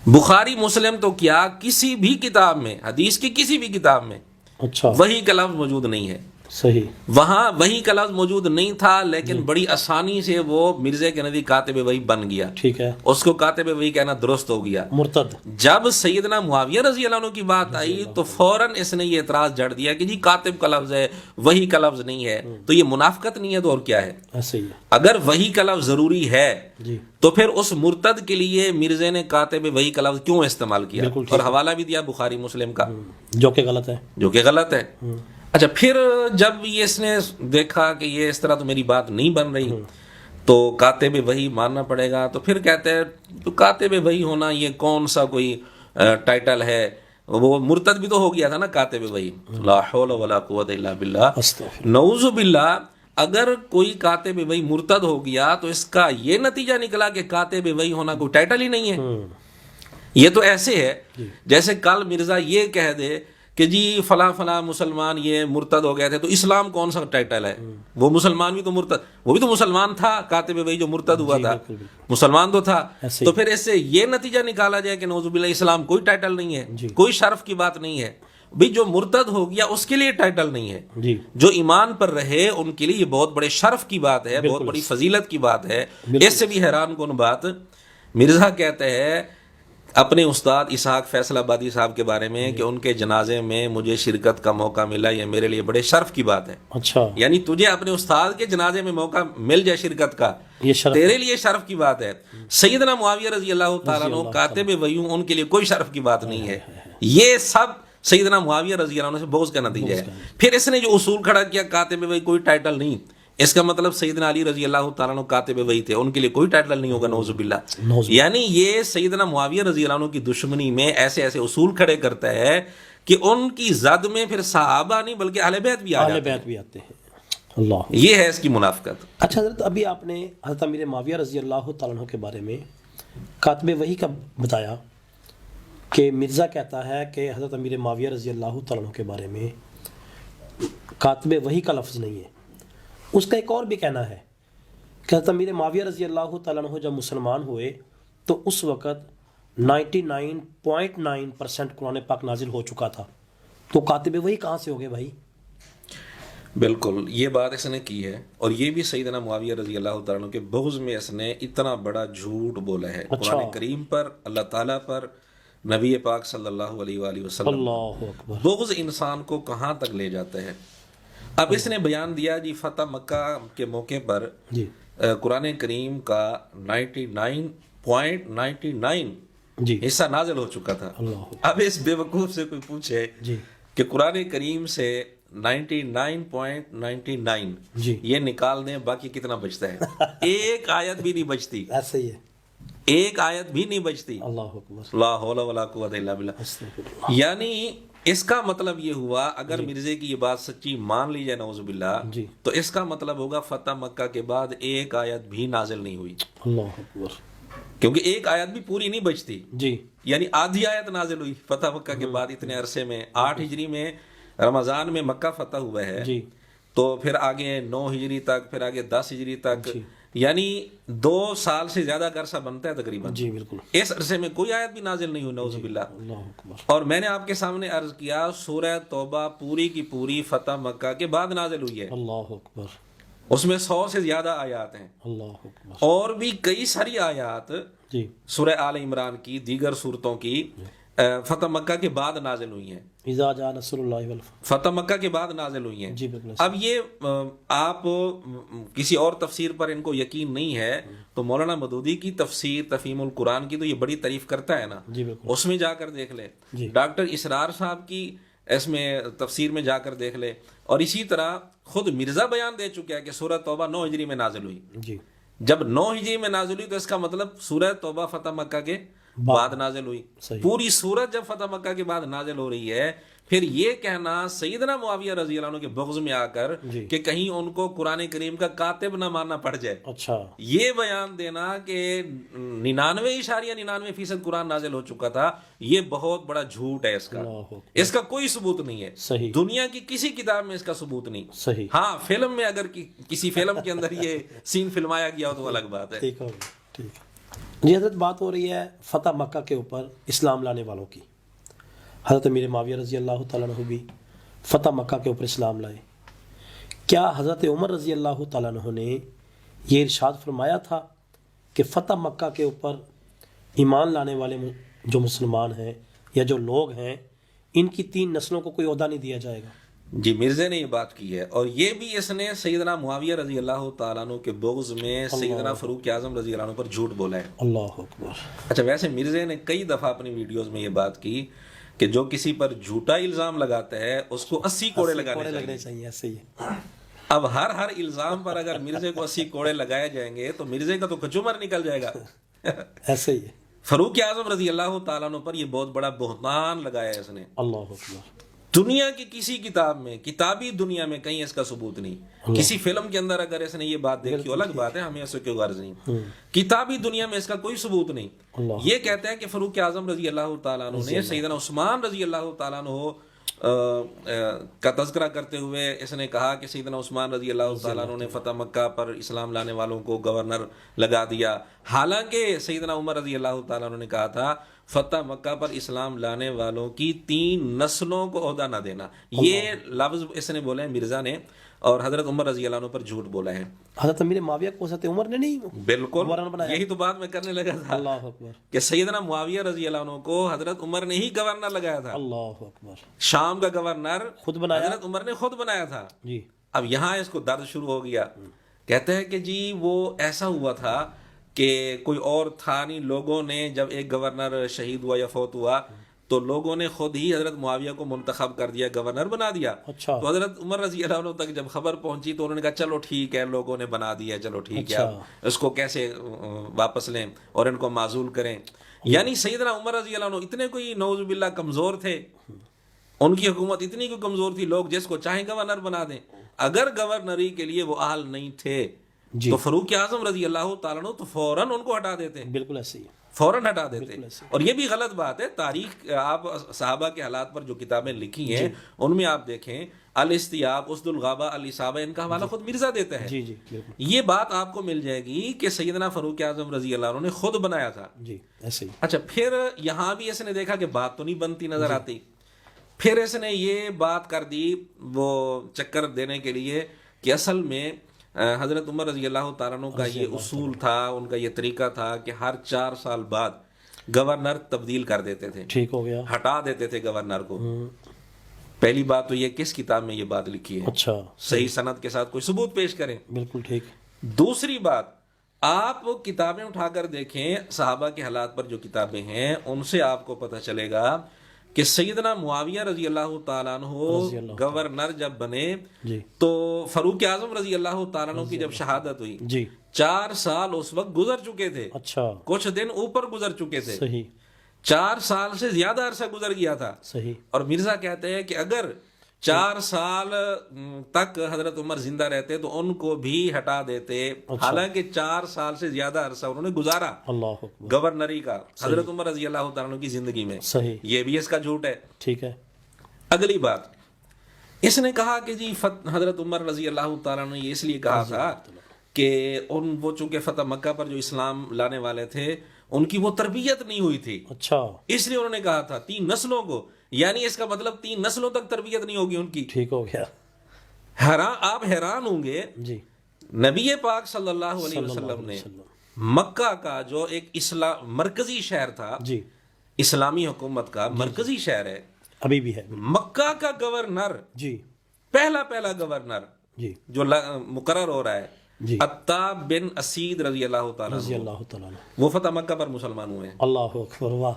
بخاری مسلم تو کیا کسی بھی کتاب میں، حدیث کی کسی بھی کتاب میں اچھا، وحی کا لفظ موجود نہیں ہے۔ صحیح، وہاں وحی کا لفظ موجود نہیں تھا، لیکن بڑی آسانی سے وہ مرزے کے نزدیک کاتب وحی بن گیا، ٹھیک ہے، اس کو کاتب وحی کہنا درست ہو گیا۔ مرتد، جب سیدنا معاویہ رضی اللہ عنہ کی بات آئی تو فوراً اس نے یہ اعتراض جڑ دیا کہ جی کاتب کا لفظ ہے، وحی کا لفظ نہیں ہے، تو یہ منافقت نہیں ہے تو اور کیا ہے؟ ایسے ہی ہے، اگر وحی کا لفظ ضروری ہے جی تو پھر اس مرتد کے لیے مرزے نے کاتب وحی کا لفظ کیوں استعمال کیا؟ بالکل ٹھیک اور حوالہ بھی دیا بخاری مسلم کا، جو کہ غلط ہے، جو کہ غلط ہے۔ اچھا پھر جب یہ اس نے دیکھا کہ یہ اس طرح تو میری بات نہیں بن رہی تو کاتب وحی ماننا پڑے گا، تو پھر کہتے ہیں تو کاتب وحی ہونا یہ کون سا کوئی ٹائٹل ہے وہ مرتد بھی تو ہو گیا تھا نا کاتب وحی. لا حول ولا قوت الا باللہ. استغفر. نعوذ باللہ. اگر کوئی کاتب وحی مرتد ہو گیا تو اس کا یہ نتیجہ نکلا کہ کاتب وحی ہونا کوئی ٹائٹل ہی نہیں ہے. یہ تو ایسے ہے جیسے کل مرزا یہ کہہ دے کہ جی فلاں فلاں مسلمان یہ مرتد ہو گئے تھے تو اسلام کون سا ٹائٹل ہے. وہ مسلمان بھی تو مرتد، وہ بھی تو مسلمان تھا، کاتب وحی جو مرتد ہوا تھا مسلمان تو تھا. تو پھر اس سے یہ نتیجہ نکالا جائے کہ نعوذ باللہ اسلام کوئی ٹائٹل نہیں ہے، کوئی شرف کی بات نہیں ہے. بھئی جو مرتد ہو گیا اس کے لیے ٹائٹل نہیں ہے. جو ایمان پر رہے ان کے لیے یہ بہت بڑے شرف کی بات ہے، بہت بڑی فضیلت کی بات ہے. اس سے بھی حیران کن بات مرزا کہتے ہیں اپنے استاد اسحاق فیصل آبادی صاحب کے بارے میں کہ ان کے جنازے میں مجھے شرکت کا موقع ملا، یہ میرے لیے بڑے شرف کی بات ہے. اچھا، یعنی تجھے اپنے استاد کے جنازے میں موقع مل جائے شرکت کا، یہ شرف تیرے لیے شرف کی بات ہے. سیدنا معاویہ رضی اللہ تعالیٰ عنہ کاتب وحی ان کے لیے کوئی شرف کی بات نہیں ہے. یہ سب سیدنا معاویہ رضی اللہ عنہ سے بغض کا نتیجہ ہے. پھر اس نے جو اصول کھڑا کیا کاتب وحی کوئی ٹائٹل نہیں، اس کا مطلب سیدنا علی رضی اللہ تعالیٰ عنہ کاتب وحی تھے، ان کے لیے کوئی ٹائٹل نہیں ہوگا. نعوذ باللہ. یعنی یہ سیدنا معاویہ رضی اللہ عنہ کی دشمنی میں ایسے ایسے اصول کھڑے کرتا ہے کہ ان کی زد میں پھر صحابہ نہیں بلکہ اہل بیت بھی آ جاتے ہیں. اللہ، یہ ہے اس کی منافقت. اچھا حضرت، ابھی آپ نے حضرت امیر معاویہ رضی اللہ تعالیٰ عنہ کے بارے میں کاتب وحی کا بتایا کہ مرزا کہتا ہے کہ حضرت امیر معاویہ رضی اللہ تعالیٰ عنہ کے بارے میں کاتب وحی کا لفظ نہیں ہے. اس کا ایک اور بھی کہنا ہے کہ حضرت امیر معاویہ رضی اللہ تعالیٰ عنہ جب مسلمان ہوئے تو اس وقت 99.9% قرآن پاک نازل ہو چکا تھا، تو کاتب وحی کہاں سے ہو گئے بھائی؟ بالکل یہ بات اس نے کی ہے، اور یہ بھی سیدنا معاویہ رضی اللہ تعالیٰ عنہ کے بغض میں اس نے اتنا بڑا جھوٹ بولا ہے. قرآن کریم پر، اللہ تعالیٰ پر، نبی پاک صلی اللہ علیہ وآلہ وسلم. اللہ اکبر. بغض انسان کو کہاں تک لے جاتا ہے. اب اس نے بیان دیا جی فتح مکہ کے موقع پر جی قرآن کریم کا 99.99 جی حصہ نازل ہو چکا تھا. اب اس بے وقوف سے کوئی پوچھے کہ قرآن کریم سے 99.99 یہ نکال دیں باقی کتنا بچتا ہے؟ ایک آیت بھی نہیں بچتی. ایسے ہی ہے، ایک آیت بھی نہیں بچتی. اللہ اکبر. لا حول ولا قوت الا باللہ. یعنی اس کا مطلب یہ ہوا اگر مرزے کی یہ بات سچی مان لی جائے نعوذ باللہ تو اس کا مطلب ہوگا فتح مکہ کے بعد ایک آیت بھی نازل نہیں ہوئی. اللہ اکبر. کیونکہ ایک آیت بھی پوری نہیں بچتی. جی، یعنی آدھی آیت نازل ہوئی فتح مکہ کے بعد اتنے عرصے میں. 8 ہجری میں رمضان میں مکہ فتح ہوا ہے، تو پھر آگے 9 ہجری تک، پھر آگے 10 ہجری تک، یعنی 2 سال سے زیادہ کا عرصہ بنتا ہے تقریباً. جی بالکل. اس عرصے میں کوئی آیت بھی نازل نہیں ہوئی نعوذ باللہ. اور میں نے آپ کے سامنے عرض کیا سورہ توبہ پوری کی پوری فتح مکہ کے بعد نازل ہوئی ہے. اللہ اکبر. اس میں 100 سے زیادہ آیات ہیں. اللہ اکبر. اور بھی کئی ساری آیات سورہ آل عمران کی، دیگر صورتوں کی فتح مکہ کے بعد نازل ہوئی ہیں. اذا جاء نصر اللہ والفتح، فتح مکہ کے بعد نازل ہوئی ہیں. اب یہ آپ کسی اور تفسیر پر ان کو یقین نہیں ہے تو مولانا مودودی کی تفسیر تفہیم القرآن کی تو یہ بڑی تعریف کرتا ہے نا، اس میں جا کر دیکھ لے. ڈاکٹر اسرار صاحب کی اس میں تفسیر میں جا کر دیکھ لے. اور اسی طرح خود مرزا بیان دے چکا ہے کہ سورہ توبہ 9 ہجری میں نازل ہوئی. جب 9 ہجری میں نازل ہوئی تو اس کا مطلب سورہ توبہ فتح مکہ کے بعد نازل ہوئی. پوری سورت جب فتح مکہ کے بعد نازل ہو رہی ہے، پھر یہ کہنا سیدنا معاویہ رضی اللہ عنہ کے بغض میں آ کر کہ کہیں ان کو قرآن کریم کا کاتب نہ ماننا پڑ جائے، اچھا یہ بیان دینا کہ 99.99% قرآن نازل ہو چکا تھا، یہ بہت بڑا جھوٹ ہے. اس کا کوئی ثبوت نہیں ہے. دنیا کی کسی کتاب میں اس کا ثبوت نہیں. ہاں فلم میں اگر کسی فلم کے اندر یہ سین فلمایا گیا ہو تو الگ بات ہے. ٹھیک ہے. جی حضرت، بات ہو رہی ہے فتح مکہ کے اوپر اسلام لانے والوں کی. حضرت امیر معاویہ رضی اللہ تعالیٰ عنہ بھی فتح مکہ کے اوپر اسلام لائے. کیا حضرت عمر رضی اللہ تعالیٰ عنہ نے یہ ارشاد فرمایا تھا کہ فتح مکہ کے اوپر ایمان لانے والے جو مسلمان ہیں یا جو لوگ ہیں ان کی 3 نسلوں کو کوئی عہدہ نہیں دیا جائے گا؟ جی مرزا نے یہ بات کی ہے، اور یہ بھی اس نے سیدنا معاویہ رضی اللہ تعالیٰ عنہ کے بغض میں سیدنا فاروق اعظم رضی اللہ عنہ پر جھوٹ بولا ہے. اللہ اکبر. اچھا ویسے مرزا نے کئی دفعہ اپنی ویڈیوز میں یہ بات کی کہ جو کسی پر جھوٹا الزام لگاتا ہے اس کو 80 کوڑے لگانے چاہیے. ایسے ہی. اب ہر الزام پر اگر مرزا کو 80 کوڑے لگائے جائیں گے تو مرزا کا تو کچومر نکل جائے گا. ایسے ہی. فاروق اعظم رضی اللہ تعالیٰ عنہ پر یہ بہت بڑا بہتان لگایا ہے اس نے. اللہ اکبر. دنیا کی کسی کتاب میں، کتابی دنیا میں کہیں اس کا ثبوت نہیں. کسی فلم کے اندر اگر اس نے یہ بات دیکھی الگ بات ہے، ہمیں اسے کوئی غرض نہیں. کتابی دنیا میں اس کا کوئی ثبوت نہیں. یہ کہتے ہیں کہ فاروق اعظم رضی اللہ تعالیٰ عنہ نے سیدنا عثمان رضی اللہ تعالیٰ عنہ کا تذکرہ کرتے ہوئے اس نے کہا کہ سیدنا عثمان رضی اللہ تعالیٰ عنہ نے فتح مکہ پر اسلام لانے والوں کو گورنر لگا دیا، حالانکہ سیدنا عمر رضی اللہ تعالیٰ عنہ نے کہا تھا فتح مکہ پر اسلام لانے والوں کی 3 نسلوں کو عہدہ نہ دینا. یہ لفظ اس نے بولے ہیں مرزا نے، اور حضرت عمر رضی اللہ عنہ پر جھوٹ بولا ہے. حضرت امیر معاویہ کو حضرت عمر نے نہیں بالکل یہی تو بات میں کرنے لگا تھا. اللہ اکبر. کہ سیدنا معاویہ رضی اللہ عنہ کو حضرت عمر نے ہی گورنر لگایا تھا. اللہ اکبر. شام کا گورنر خود بنایا، حضرت عمر نے خود بنایا تھا. جی. اب یہاں اس کو درد شروع ہو گیا. کہتے ہیں کہ جی وہ ایسا ہوا تھا کہ کوئی اور تھا نہیں. لوگوں نے جب ایک گورنر شہید ہوا یا فوت ہوا تو لوگوں نے خود ہی حضرت معاویہ کو منتخب کر دیا، گورنر بنا دیا. اچھا. تو حضرت عمر رضی اللہ عنہ تک جب خبر پہنچی تو انہوں نے کہا چلو ٹھیک ہے، لوگوں نے بنا دیا، چلو ٹھیک ہے، اب اس کو کیسے واپس لیں اور ان کو معزول کریں. یعنی سیدنا عمر رضی اللہ عنہ اتنے کوئی نعوذ باللہ کمزور تھے، ان کی حکومت اتنی کوئی کمزور تھی، لوگ جس کو چاہیں گورنر بنا دیں. اگر گورنری کے لیے وہ اہل نہیں تھے تو فاروق اعظم رضی اللہ تعالیٰ عنہ تو فوراً ان کو ہٹا دیتے. بالکل ایسے ہی فوراً ہٹا دیتے. اور یہ بھی غلط بات ہے. تاریخ آپ صحابہ کے حالات پر جو کتابیں لکھی ہیں ان میں آپ دیکھیں، الاستیاب، اسد الغابہ، الاصابہ، ان کا حوالہ خود مرزا دیتا ہے. جی جی بالکل. یہ بات آپ کو مل جائے گی کہ سیدنا فاروق اعظم رضی اللہ عنہ نے خود بنایا تھا. جی ایسے ہی. اچھا، پھر یہاں بھی اس نے دیکھا کہ بات تو نہیں بنتی نظر آتی. پھر اس نے یہ بات کر دی وہ چکر دینے کے لیے کہ اصل میں حضرت عمر رضی اللہ تعالیٰ عنہ کا یہ اصول تھا، ان کا یہ طریقہ تھا کہ ہر 4 سال بعد گورنر تبدیل کر دیتے تھے. ٹھیک ہو گیا. ہٹا دیتے تھے گورنر کو. پہلی بات تو یہ کس کتاب میں یہ بات لکھی ہے؟ اچھا. صحیح سند کے ساتھ کوئی ثبوت پیش کریں. بالکل ٹھیک. دوسری بات، آپ کتابیں اٹھا کر دیکھیں، صحابہ کے حالات پر جو کتابیں ہیں ان سے آپ کو پتہ چلے گا کہ سیدنا معاویہ رضی اللہ تعالیٰ عنہ گورنر جب بنے تو فاروق اعظم رضی اللہ تعالیٰ عنہ کی جب شہادت ہوئی 4 سال اس وقت گزر چکے تھے. اچھا. کچھ دن اوپر گزر چکے تھے. صحیح. 4 سال سے زیادہ عرصہ گزر گیا تھا. صحیح. اور مرزا کہتے ہیں کہ اگر 4 سال تک حضرت عمر زندہ رہتے تو ان کو بھی ہٹا دیتے. حالانکہ 4 سال سے زیادہ عرصہ انہوں نے گزارا اللہ گورنری کا حضرت عمر رضی اللہ تعالیٰ عنہ کی زندگی میں. صحیح. یہ بھی اس کا جھوٹ ہے. ٹھیک ہے. اگلی بات، اس نے کہا کہ جی حضرت عمر رضی اللہ تعالیٰ عنہ نے یہ اس لیے کہا تھا کہ وہ چونکہ فتح مکہ پر جو اسلام لانے والے تھے ان کی وہ تربیت نہیں ہوئی تھی. اچھا. اس لیے انہوں نے کہا تھا 3 نسلوں کو، یعنی اس کا مطلب 3 نسلوں تک تربیت نہیں ہوگی ان کی. ٹھیک ہو گیا. آپ حیران ہوں گے، جی نبی پاک صلی اللہ علیہ وسلم نے مکہ کا جو ایک مرکزی شہر تھا، جی اسلامی حکومت کا مرکزی شہر ہے، ابھی بھی ہے، مکہ کا گورنر، جی پہلا گورنر جی جو مقرر ہو رہا ہے، جی عتاب بن اسید رضی اللہ تعالیٰ رضی اللہ تعالیٰ عنہ، وہ فتح مکہ پر مسلمان ہوئے. اللہ اکبر. واہ.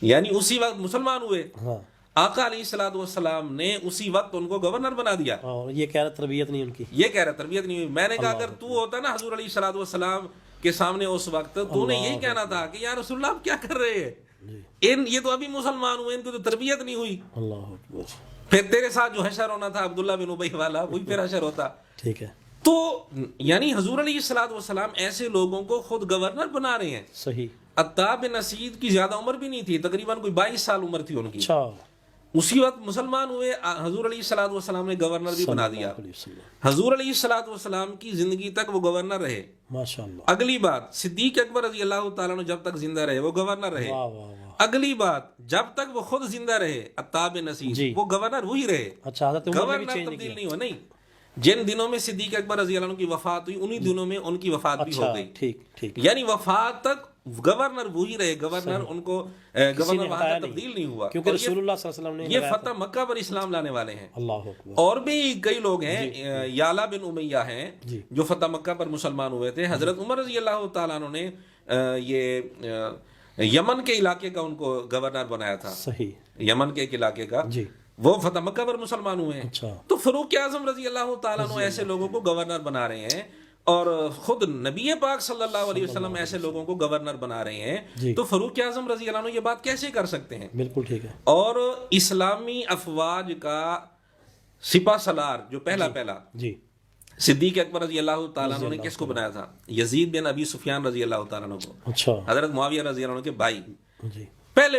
یعنی اسی وقت مسلمان ہوئے. ہاں. آقا علیہ الصلوۃ والسلام نے اسی وقت ان کو گورنر بنا دیا. اور یہ کہہ رہا تربیت نہیں ان کی. یہ کہہ رہا تربیت نہیں ہوئی. میں نے کہا اگر تو ہوتا نا حضور علیہ الصلوۃ والسلام کے سامنے اس وقت، تو نے یہی کہنا تھا کہ یا رسول اللہ آپ کیا کر رہے ہیں، یہ تو ابھی مسلمان ہوئے، ان کو تو تربیت نہیں ہوئی. اللہ اکبر. پھر تیرے ساتھ جو حشر ہونا تھا عبداللہ بن ابی والا، وہی پھر حشر ہوتا. ٹھیک ہے. تو یعنی حضور علیہ الصلوۃ والسلام ایسے لوگوں کو خود گورنر بنا رہے ہیں. صحیح. عتاب بن اسید کی زیادہ عمر بھی نہیں تھی، تقریباً کوئی 22 سال عمر تھی ان کی. اچھا. اسی وقت مسلمان ہوئے، حضور علیہ الصلوۃ والسلام نے گورنر بھی بنا دیا. حضور علیہ الصلوۃ والسلام کی زندگی تک وہ گورنر رہے. ماشاءاللہ. اگلی بات، صدیق اکبر رضی اللہ تعالیٰ عنہ جب تک زندہ رہے وہ گورنر رہے. واہ واہ واہ. اگلی بات، جب تک وہ خود زندہ رہے عتاب بن اسید، وہ گورنر وہی رہے. اچھا. حضرت عمر نے بھی گورنر چینج تبدیل کیا. نہیں ہوا. نہیں، جن دنوں میں صدیق اکبر رضی اللہ عنہ کی وفات ہوئی انہی دنوں میں ان کی وفات بھی ہو گئی. ٹھیک ٹھیک. یعنی وفات تک گورنر وہی رہے. گورنر ان کو گورنر وہاں کا تبدیل نہیں ہوا، کیونکہ رسول اللہ صلی اللہ علیہ وسلم نے یہ فتح مکہ پر اسلام لانے والے ہیں. اللہ اکبر. اور بھی کئی لوگ ہیں، یالا بن امیہ ہیں جو فتح مکہ پر مسلمان ہوئے تھے. حضرت عمر رضی اللہ تعالیٰ عنہ نے یہ یمن کے علاقے کا ان کو گورنر بنایا تھا. صحیح. یمن کے ایک علاقے کا، جی وہ فتح مکہ پر مسلمان ہوئے ہیں. اچھا. تو فاروق اعظم رضی اللہ تعالیٰ عنہ ایسے لوگوں کو گورنر بنا رہے ہیں. اور خود نبی پاک صلی اللہ علیہ وسلم ایسے لوگوں کو گورنر بنا رہے ہیں جی تو فاروق اعظم رضی اللہ عنہ یہ بات کیسے کر سکتے ہیں؟ بالکل ٹھیک ہے. اور اسلامی افواج کا سپہ سالار جو پہلا جی صدیق اکبر رضی اللہ تعالیٰ عنہ نے کس کو بنایا تھا؟ یزید بن ابی سفیان رضی اللہ تعالیٰ عنہ کو، اچھا حضرت معاویہ رضی اللہ عنہ کے بھائی. جی پہلے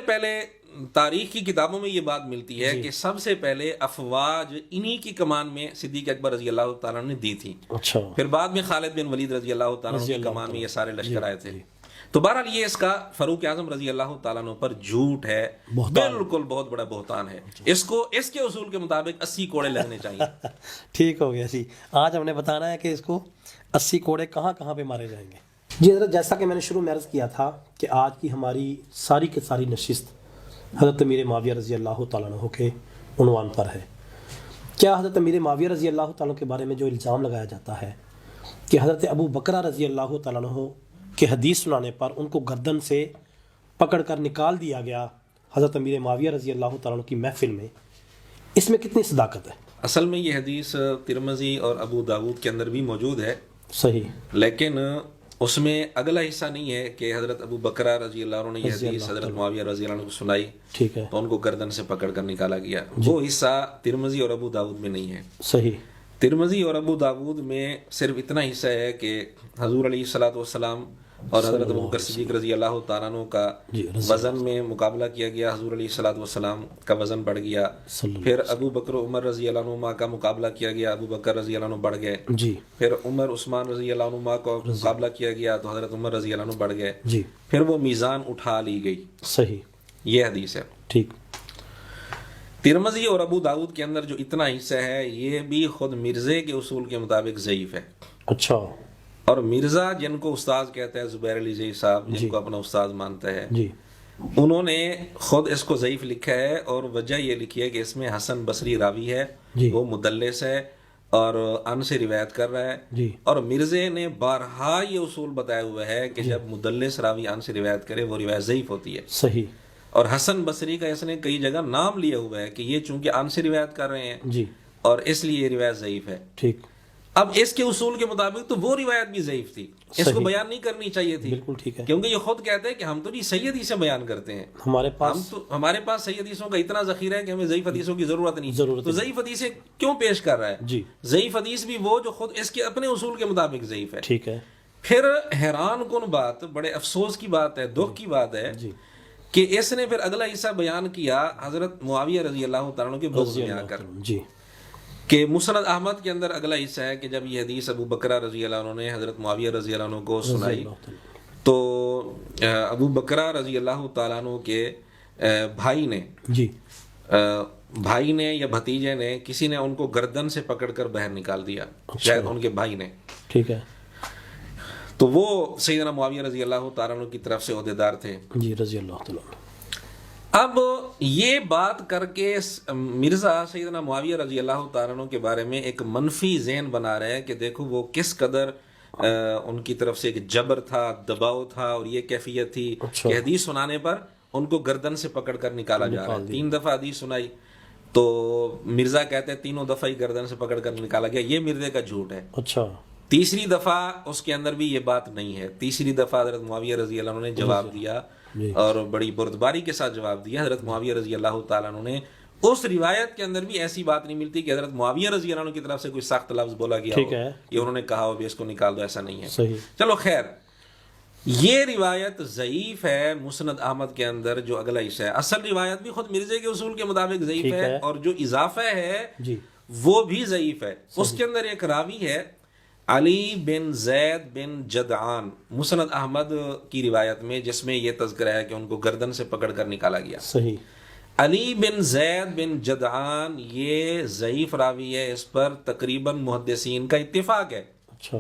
تاریخ کی کتابوں میں یہ بات ملتی ہے کہ سب سے پہلے افواج انہی کی کمان میں صدیق اکبر رضی اللہ تعالیٰ عنہ نے دی تھی. اچھا پھر بعد میں خالد بن ولید رضی اللہ تعالیٰ عنہ کی کمان میں یہ سارے لشکر آئے تھے. تو بہرحال یہ اس کا فاروق اعظم رضی اللہ تعالیٰ عنہ پر جھوٹ ہے، بالکل بہت بڑا بہتان ہے. اس کے اصول کے مطابق 80 کوڑے لگنے چاہیے. ٹھیک ہو گیا جی. آج ہم نے بتانا ہے کہ اس کو 80 کوڑے کہاں کہاں پہ مارے جائیں گے. جی حضرت، جیسا کہ میں نے شروع میں عرض کیا تھا کہ آج کی ہماری ساری کی ساری نشست حضرت امیر معاویہ رضی اللہ تعالیٰ عنہ کے عنوان پر ہے. کیا حضرت امیر معاویہ رضی اللہ تعالیٰ عنہ کے بارے میں جو الزام لگایا جاتا ہے کہ حضرت ابو بکرہ رضی اللہ تعالیٰ عنہ کے حدیث سنانے پر ان کو گردن سے پکڑ کر نکال دیا گیا حضرت امیر معاویہ رضی اللہ تعالیٰ عنہ کی محفل میں، اس میں کتنی صداقت ہے؟ اصل میں یہ حدیث ترمذی اور ابو داود کے اندر بھی موجود ہے، صحیح، لیکن اس میں اگلا حصہ نہیں ہے کہ حضرت ابو بکرہ رضی اللہ عنہ نے یہ حدیث حضرت معاویہ رضی اللہ عنہ کو سنائی ٹھیک ہے، تو ان کو گردن سے پکڑ کر نکالا گیا. وہ حصہ ترمذی اور ابو داود میں نہیں ہے. صحیح. ترمذی اور ابو داود میں صرف اتنا حصہ ہے کہ حضور علیہ الصلوۃ والسلام اور حضرت ابو بکر صدیق رضی اللہ تعالیٰ عنہ کا وزن میں مقابلہ کیا گیا، حضور علیہ الصلوۃ والسلام کا وزن بڑھ گیا. پھر ابو بکر عمر رضی اللہ عنہ کا مقابلہ کیا گیا، ابو بکر رضی اللہ عنہ بڑھ گئے. جی. پھر عمر عثمان رضی اللہ عنہ کا مقابلہ کیا گیا تو حضرت عمر رضی اللہ عنہ بڑھ گئے. جی. پھر وہ میزان اٹھا لی گئی. صحیح. یہ حدیث ہے. ٹھیک. ترمذی اور ابو داود کے اندر جو اتنا حصہ ہے یہ بھی خود مرزے کے اصول کے مطابق ضعیف ہے. اچھا. اور مرزا جن کو استاد کہتا ہے، زبیر علی زئی صاحب جن کو اپنا استاد مانتا ہے، جی، انہوں نے خود اس کو ضعیف لکھا ہے. اور وجہ یہ لکھی ہے کہ اس میں حسن بصری راوی ہے، وہ مدلس ہے اور ان سے روایت کر رہا ہے. جی. اور مرزے نے بارہا یہ اصول بتایا ہوا ہے کہ جب مدلس راوی ان سے روایت کرے وہ روایت ضعیف ہوتی ہے. صحیح. اور حسن بصری کا اس نے کئی جگہ نام لیا ہوا ہے کہ یہ چونکہ ان سے روایت کر رہے ہیں جی، اور اس لیے یہ روایت ضعیف ہے. ٹھیک. اب اس کے اصول کے مطابق تو وہ روایت بھی ضعیف تھی، اس کو بیان نہیں کرنی چاہیے تھی. بالکل ٹھیک ہے، کیونکہ یہ خود کہتے ہیں کہ ہم تو جی صحیح حدیثیں بیان کرتے ہیں، ہمارے پاس صحیح حدیثوں کا اتنا ذخیرہ ہے کہ ہمیں ضعیف حدیثوں کی ضرورت نہیں. تو ضعیف حدیثیں کیوں پیش کر رہا ہے؟ جی. ضعیف حدیث بھی وہ جو خود اس کے اپنے اصول کے مطابق ضعیف ہے. ٹھیک ہے. پھر حیران کن بات، بڑے افسوس کی بات ہے، دکھ کی بات ہے کہ اس نے پھر اگلا حصہ بیان کیا حضرت معاویہ رضی اللہ تعالیٰ عنہ کے بغض میں آ کر. جی. کہ مسند احمد کے اندر اگلا حصہ ہے کہ جب یہ حدیث ابو بکرہ رضی اللہ عنہ نے حضرت معاویہ رضی اللہ عنہ کو سنائی تو ابو بکرہ رضی اللہ تعالیٰ عنہ کے بھائی نے یا بھتیجے نے کسی نے ان کو گردن سے پکڑ کر باہر نکال دیا، شاید ان کے بھائی نے. ٹھیک ہے. تو وہ سیدنا معاویہ رضی اللہ تعالیٰ عنہ کی طرف سے عہدیدار تھے. جی، رضی اللہ تعالیٰ عنہ. اب یہ بات کر کے مرزا سیدنا معاویہ رضی اللہ تعالیٰ عنہ کے بارے میں ایک منفی ذہن بنا رہے ہیں کہ دیکھو وہ کس قدر ان کی طرف سے ایک جبر تھا، دباؤ تھا اور یہ کیفیت تھی کہ حدیث سنانے پر ان کو گردن سے پکڑ کر نکالا جا رہا ہے. 3 دفعہ حدیث سنائی تو مرزا کہتے ہیں تینوں دفعہ ہی گردن سے پکڑ کر نکالا گیا. یہ مرزے کا جھوٹ ہے. اچھا. تیسری دفعہ اس کے اندر بھی یہ بات نہیں ہے. تیسری دفعہ حضرت معاویہ رضی اللہ عنہ نے جواب دیا اور بڑی بردباری کے ساتھ جواب دیا. حضرت معاویہ رضی اللہ تعالیٰ عنہ نے اس روایت کے اندر بھی ایسی بات نہیں ملتی کہ حضرت معاویہ رضی اللہ عنہ کی طرف سے کوئی سخت لفظ بولا گیا ہو، یہ انہوں نے کہا ہو بھی اس کو نکال دو، ایسا نہیں ہے. چلو خیر، یہ روایت ضعیف ہے. مسند احمد کے اندر جو اگلا حصہ ہے، اصل روایت بھی خود مرزے کے اصول کے مطابق ضعیف ہے اور جو اضافہ ہے وہ بھی ضعیف ہے. اس کے اندر ایک راوی ہے علی بن زید بن جدعان مسند احمد کی روایت میں، جس میں یہ تذکرہ ہے کہ ان کو گردن سے پکڑ کر نکالا گیا. صحیح. علی بن زید بن جدعان یہ ضعیف راوی ہے، اس پر تقریباً محدثین کا اتفاق ہے. اچھا.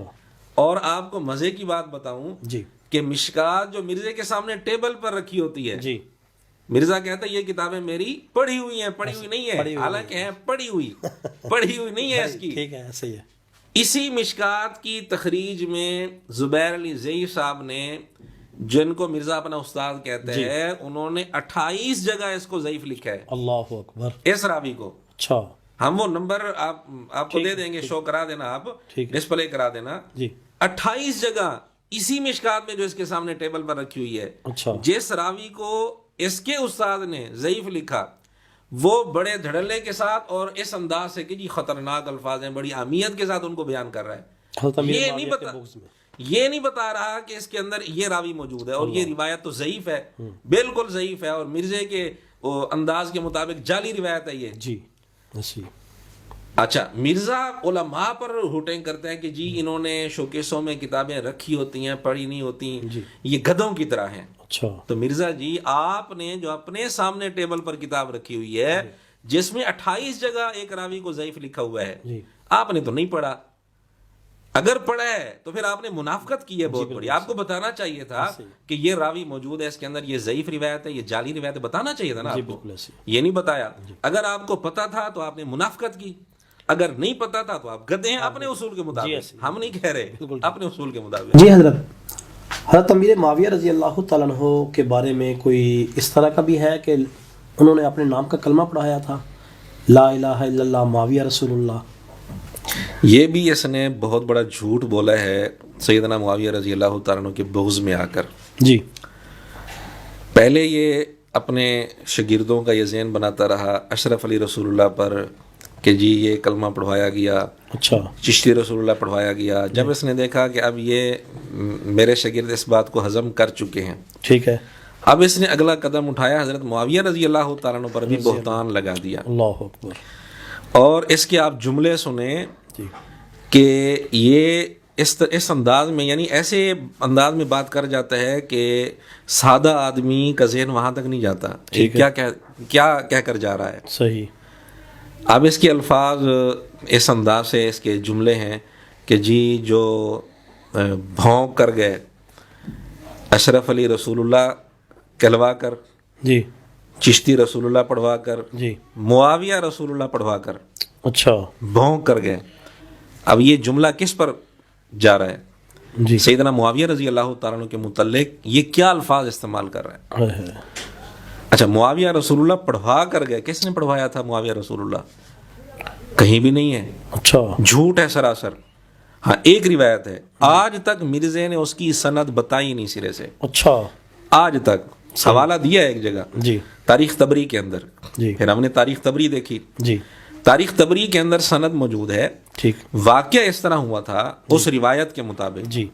اور آپ کو مزے کی بات بتاؤں کہ مشکات جو مرزے کے سامنے ٹیبل پر رکھی ہوتی ہے، مرزا کہتا ہے یہ کتابیں میری پڑھی ہوئی ہیں، پڑھی ہوئی نہیں ہے، حالانکہ ہیں پڑھی ہوئی نہیں ہے اس کی. ٹھیک ہے، صحیح ہے. اسی مشکات کی تخریج میں زبیر علی زئی صاحب نے، جن کو مرزا اپنا استاد کہتے ہیں، انہوں نے 28 جگہ اس کو ضعیف لکھا ہے. اللہ اکبر. اس راوی کو. اچھا. ہم وہ نمبر آپ کو دے دیں گے، شو کرا دینا، آپ ٹھیک ہے ڈسپلے کرا دینا. جی 28 جگہ اسی مشکات میں جو اس کے سامنے ٹیبل پر رکھی ہوئی ہے، اچھا جس راوی کو اس کے استاد نے ضعیف لکھا وہ بڑے دھڑلے کے ساتھ اور اس انداز سے کہ جی خطرناک الفاظ ہیں، بڑی اہمیت کے ساتھ ان کو بیان کر رہا ہے. حضرت امیر یہ معاویہ نہیں کے بتا بغض میں. یہ نہیں بتا رہا کہ اس کے اندر یہ راوی موجود ہے اور یہ روایت تو ضعیف ہے، بالکل ضعیف ہے، اور مرزے کے انداز کے مطابق جعلی روایت ہے یہ. جی اچھی اچھا، مرزا علماء پر ہوٹنگ کرتے ہیں کہ جی انہوں نے شوکیسوں میں کتابیں رکھی ہوتی ہیں، پڑھی نہیں ہوتی، یہ گدھوں کی طرح ہیں. اچھا تو مرزا جی آپ نے جو اپنے سامنے ٹیبل پر کتاب رکھی ہوئی ہے جس میں 28 جگہ ایک راوی کو ضعیف لکھا ہوا ہے، جی آپ نے تو نہیں پڑھا. اگر پڑھا ہے تو پھر آپ نے منافقت کی ہے بہت بڑی. آپ کو بتانا چاہیے تھا کہ یہ راوی موجود ہے، اس کے اندر یہ ضعیف روایت ہے، یہ جعلی روایت ہے، بتانا چاہیے تھا نا آپ کو. یہ نہیں بتایا. اگر آپ کو پتا تھا تو آپ نے منافقت کی، اگر نہیں پتا تھا تو آپ گدھے ہیں اپنے اصول کے مطابق. ہم نہیں کہہ رہے، اپنے اصول کے مطابق. جی حضرت امیر معاویہ رضی اللہ تعالیٰ عنہ کے بارے میں کوئی اس طرح کا بھی ہے کہ انہوں نے اپنے نام کا کلمہ پڑھایا تھا، لا الہ الا اللہ معاویہ رسول اللہ؟ یہ بھی اس نے بہت بڑا جھوٹ بولا ہے سیدنا معاویہ رضی اللہ تعالیٰ عنہ کے بغض میں آ کر. جی پہلے یہ اپنے شاگردوں کا یہ ذہن بناتا رہا اشرف علی رسول اللہ پر کہ جی یہ کلمہ پڑھوایا گیا، اچھا چشتی رسول اللہ پڑھوایا گیا. جب اس نے دیکھا کہ اب یہ میرے شاگرد اس بات کو ہضم کر چکے ہیں، ٹھیک ہے، اب اس نے اگلا قدم اٹھایا، حضرت معاویہ رضی اللہ تعالیٰ عنہ پر بھی بہتان لگا دیا. اللہ اکبر. اور اس کے آپ جملے سنیں جی کہ یہ اس انداز میں، یعنی ایسے انداز میں بات کر جاتا ہے کہ سادہ آدمی کا ذہن وہاں تک نہیں جاتا کیا کہہ کر جا رہا ہے. صحیح. اب اس کے الفاظ اس انداز سے اس کے جملے ہیں کہ جی جو بھونک کر گئے اشرف علی رسول اللہ کہلوا کر، جی چشتی رسول اللہ پڑھوا کر، جی معاویہ رسول اللہ پڑھوا کر، اچھا بھونک کر گئے. اب یہ جملہ کس پر جا رہا ہے؟ جی سیدنا معاویہ رضی اللہ تعالیٰ عنہ کے متعلق یہ کیا الفاظ استعمال کر رہا ہے؟ اچھا، معاویہ رسول اللہ پڑھوا کر گئے، کس نے پڑھوایا تھا معاویہ رسول اللہ؟ کہیں بھی نہیں ہے، اچھا جھوٹ ہے سراسر. ہاں ایک روایت ہے، آج تک مرزے نے اس کی سند بتائی نہیں سرے سے، اچھا آج تک. حوالہ دیا ہے ایک جگہ جی تاریخ تبری کے اندر. جی پھر ہم نے تاریخ تبری دیکھی، جی تاریخ تبری کے اندر سند موجود ہے. ٹھیک. واقعہ اس طرح ہوا تھا اس روایت کے مطابق جی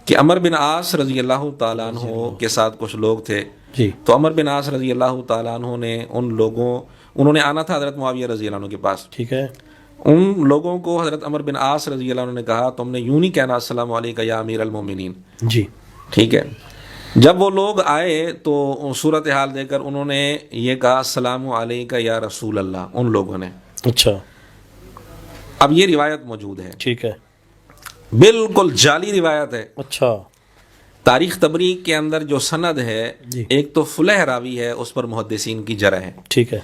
کہ عمر بن عاص رضی اللہ تعالیٰ عنہ کے ساتھ کچھ لوگ تھے. جی تو عمر بن عاص رضی اللہ تعالیٰ عنہ نے انہوں نے آنا تھا حضرت معاویہ رضی اللہ عنہ کے پاس. ٹھیک ہے. ان لوگوں کو حضرت عمر بن عاص رضی اللہ عنہ نے کہا تم نے یوں نہیں کہنا السلام علیکم یا امیر المومنین. جی ٹھیک ہے. جب وہ لوگ آئے تو صورتحال دے کر انہوں نے یہ کہا السلام علیکم یا رسول اللہ، ان لوگوں نے. اچھا. اب یہ روایت موجود ہے، ٹھیک ہے. بالکل جعلی روایت ہے. اچھا. تاریخ تبری کے اندر جو سند ہے، جی. ایک تو فلح راوی ہے، اس پر محدثین کی جرح ہے. ٹھیک ہے.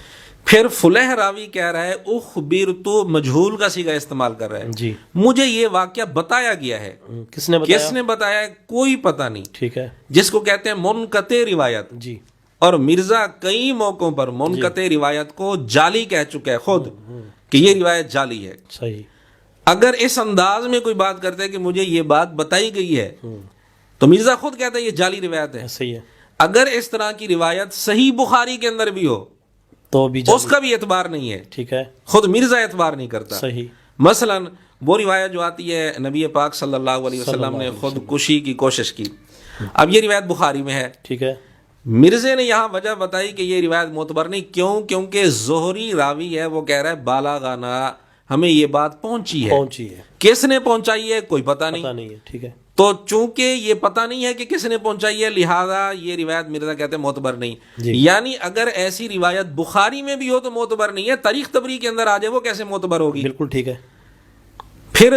پھر فلح راوی کہہ رہا ہے اخبرت مجہول کا صیغہ استعمال کر رہا ہے. جی. مجھے یہ واقعہ بتایا گیا ہے. کس نے بتایا؟ کس نے بتایا ہے کوئی پتہ نہیں. ٹھیک ہے. جس کو کہتے ہیں منقطع روایت. جی. اور مرزا کئی موقعوں پر منقطع روایت کو جعلی کہہ چکا ہے خود کہ یہ روایت جعلی ہے. صحیح. اگر اس انداز میں کوئی بات کرتے ہے کہ مجھے یہ بات بتائی گئی ہے تو مرزا خود کہتا ہے یہ جعلی روایت ہے. صحیح ہے. اگر اس طرح کی روایت صحیح بخاری کے اندر بھی ہو تو بھی اس کا بھی اعتبار نہیں ہے. ٹھیک ہے. خود مرزا اعتبار نہیں کرتا. صحیح. مثلا وہ روایت جو آتی ہے نبی پاک صلی اللہ علیہ وسلم نے خود کشی کی کوشش کی، اب یہ روایت بخاری میں ہے. ٹھیک ہے. مرزے نے یہاں وجہ بتائی کہ یہ روایت معتبر نہیں. کیوں؟ کیونکہ زہری راوی ہے، وہ کہہ رہا ہے بالاغانہ ہمیں یہ بات پہنچی ہے. کس نے پہنچائی ہے کوئی پتہ نہیں ہے. ٹھیک ہے. تو چونکہ یہ پتہ نہیں ہے کہ کس نے پہنچائی ہے، لہذا یہ روایت مرزا کہتے ہیں معتبر نہیں. یعنی اگر ایسی روایت بخاری میں بھی ہو تو معتبر نہیں ہے، تاریخ تبری کے اندر آ جائے وہ کیسے معتبر ہوگی؟ بالکل ٹھیک ہے. پھر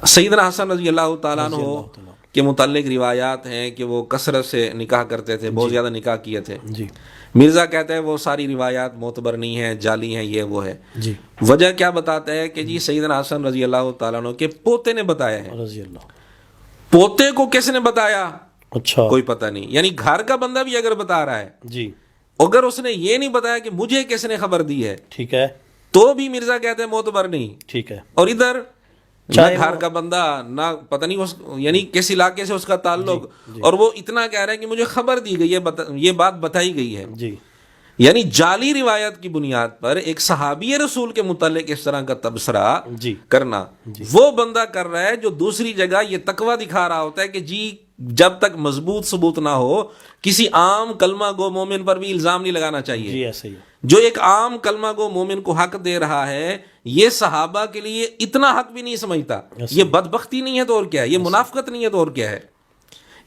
سیدنا حسن رضی اللہ تعالیٰ عنہ کے متعلق روایات ہیں کہ وہ کثرت سے نکاح کرتے تھے، بہت زیادہ نکاح کیے تھے. جی. مرزا کہتا ہے وہ ساری روایات معتبر نہیں ہیں، جعلی ہیں، یہ وہ ہے. جی. وجہ کیا بتاتا ہے کہ جی سیدنا حسن رضی اللہ تعالیٰ عنہ کے پوتے نے بتایا ہے. رضی اللہ. پوتے کو کس نے بتایا؟ اچھا. کوئی پتہ نہیں. یعنی گھر کا بندہ بھی اگر بتا رہا ہے، جی. اگر اس نے یہ نہیں بتایا کہ مجھے کس نے خبر دی ہے، ٹھیک ہے، تو بھی مرزا کہتے ہیں معتبر نہیں. ٹھیک ہے. اور ادھر نہ چاہے گھر کا بندہ نہ پتہ نہیں یعنی کس علاقے سے اس کا تعلق, اور وہ اتنا کہہ رہا ہے کہ مجھے خبر دی گئی ہے, یہ بات بتائی گئی ہے. جی. یعنی جعلی روایت کی بنیاد پر ایک صحابی رسول کے متعلق اس طرح کا تبصرہ جی. کرنا وہ بندہ کر رہا ہے جو دوسری جگہ یہ تقوی دکھا رہا ہوتا ہے کہ جی جب تک مضبوط ثبوت نہ ہو کسی عام کلمہ گو مومن پر بھی الزام نہیں لگانا چاہیے. جی ایسے ہی. جو ایک عام کلمہ گو مومن کو حق دے رہا ہے یہ صحابہ کے لیے اتنا حق بھی نہیں سمجھتا. یہ بدبختی نہیں ہے تو اور کیا ہے, یہ منافقت نہیں ہے تو اور کیا ہے.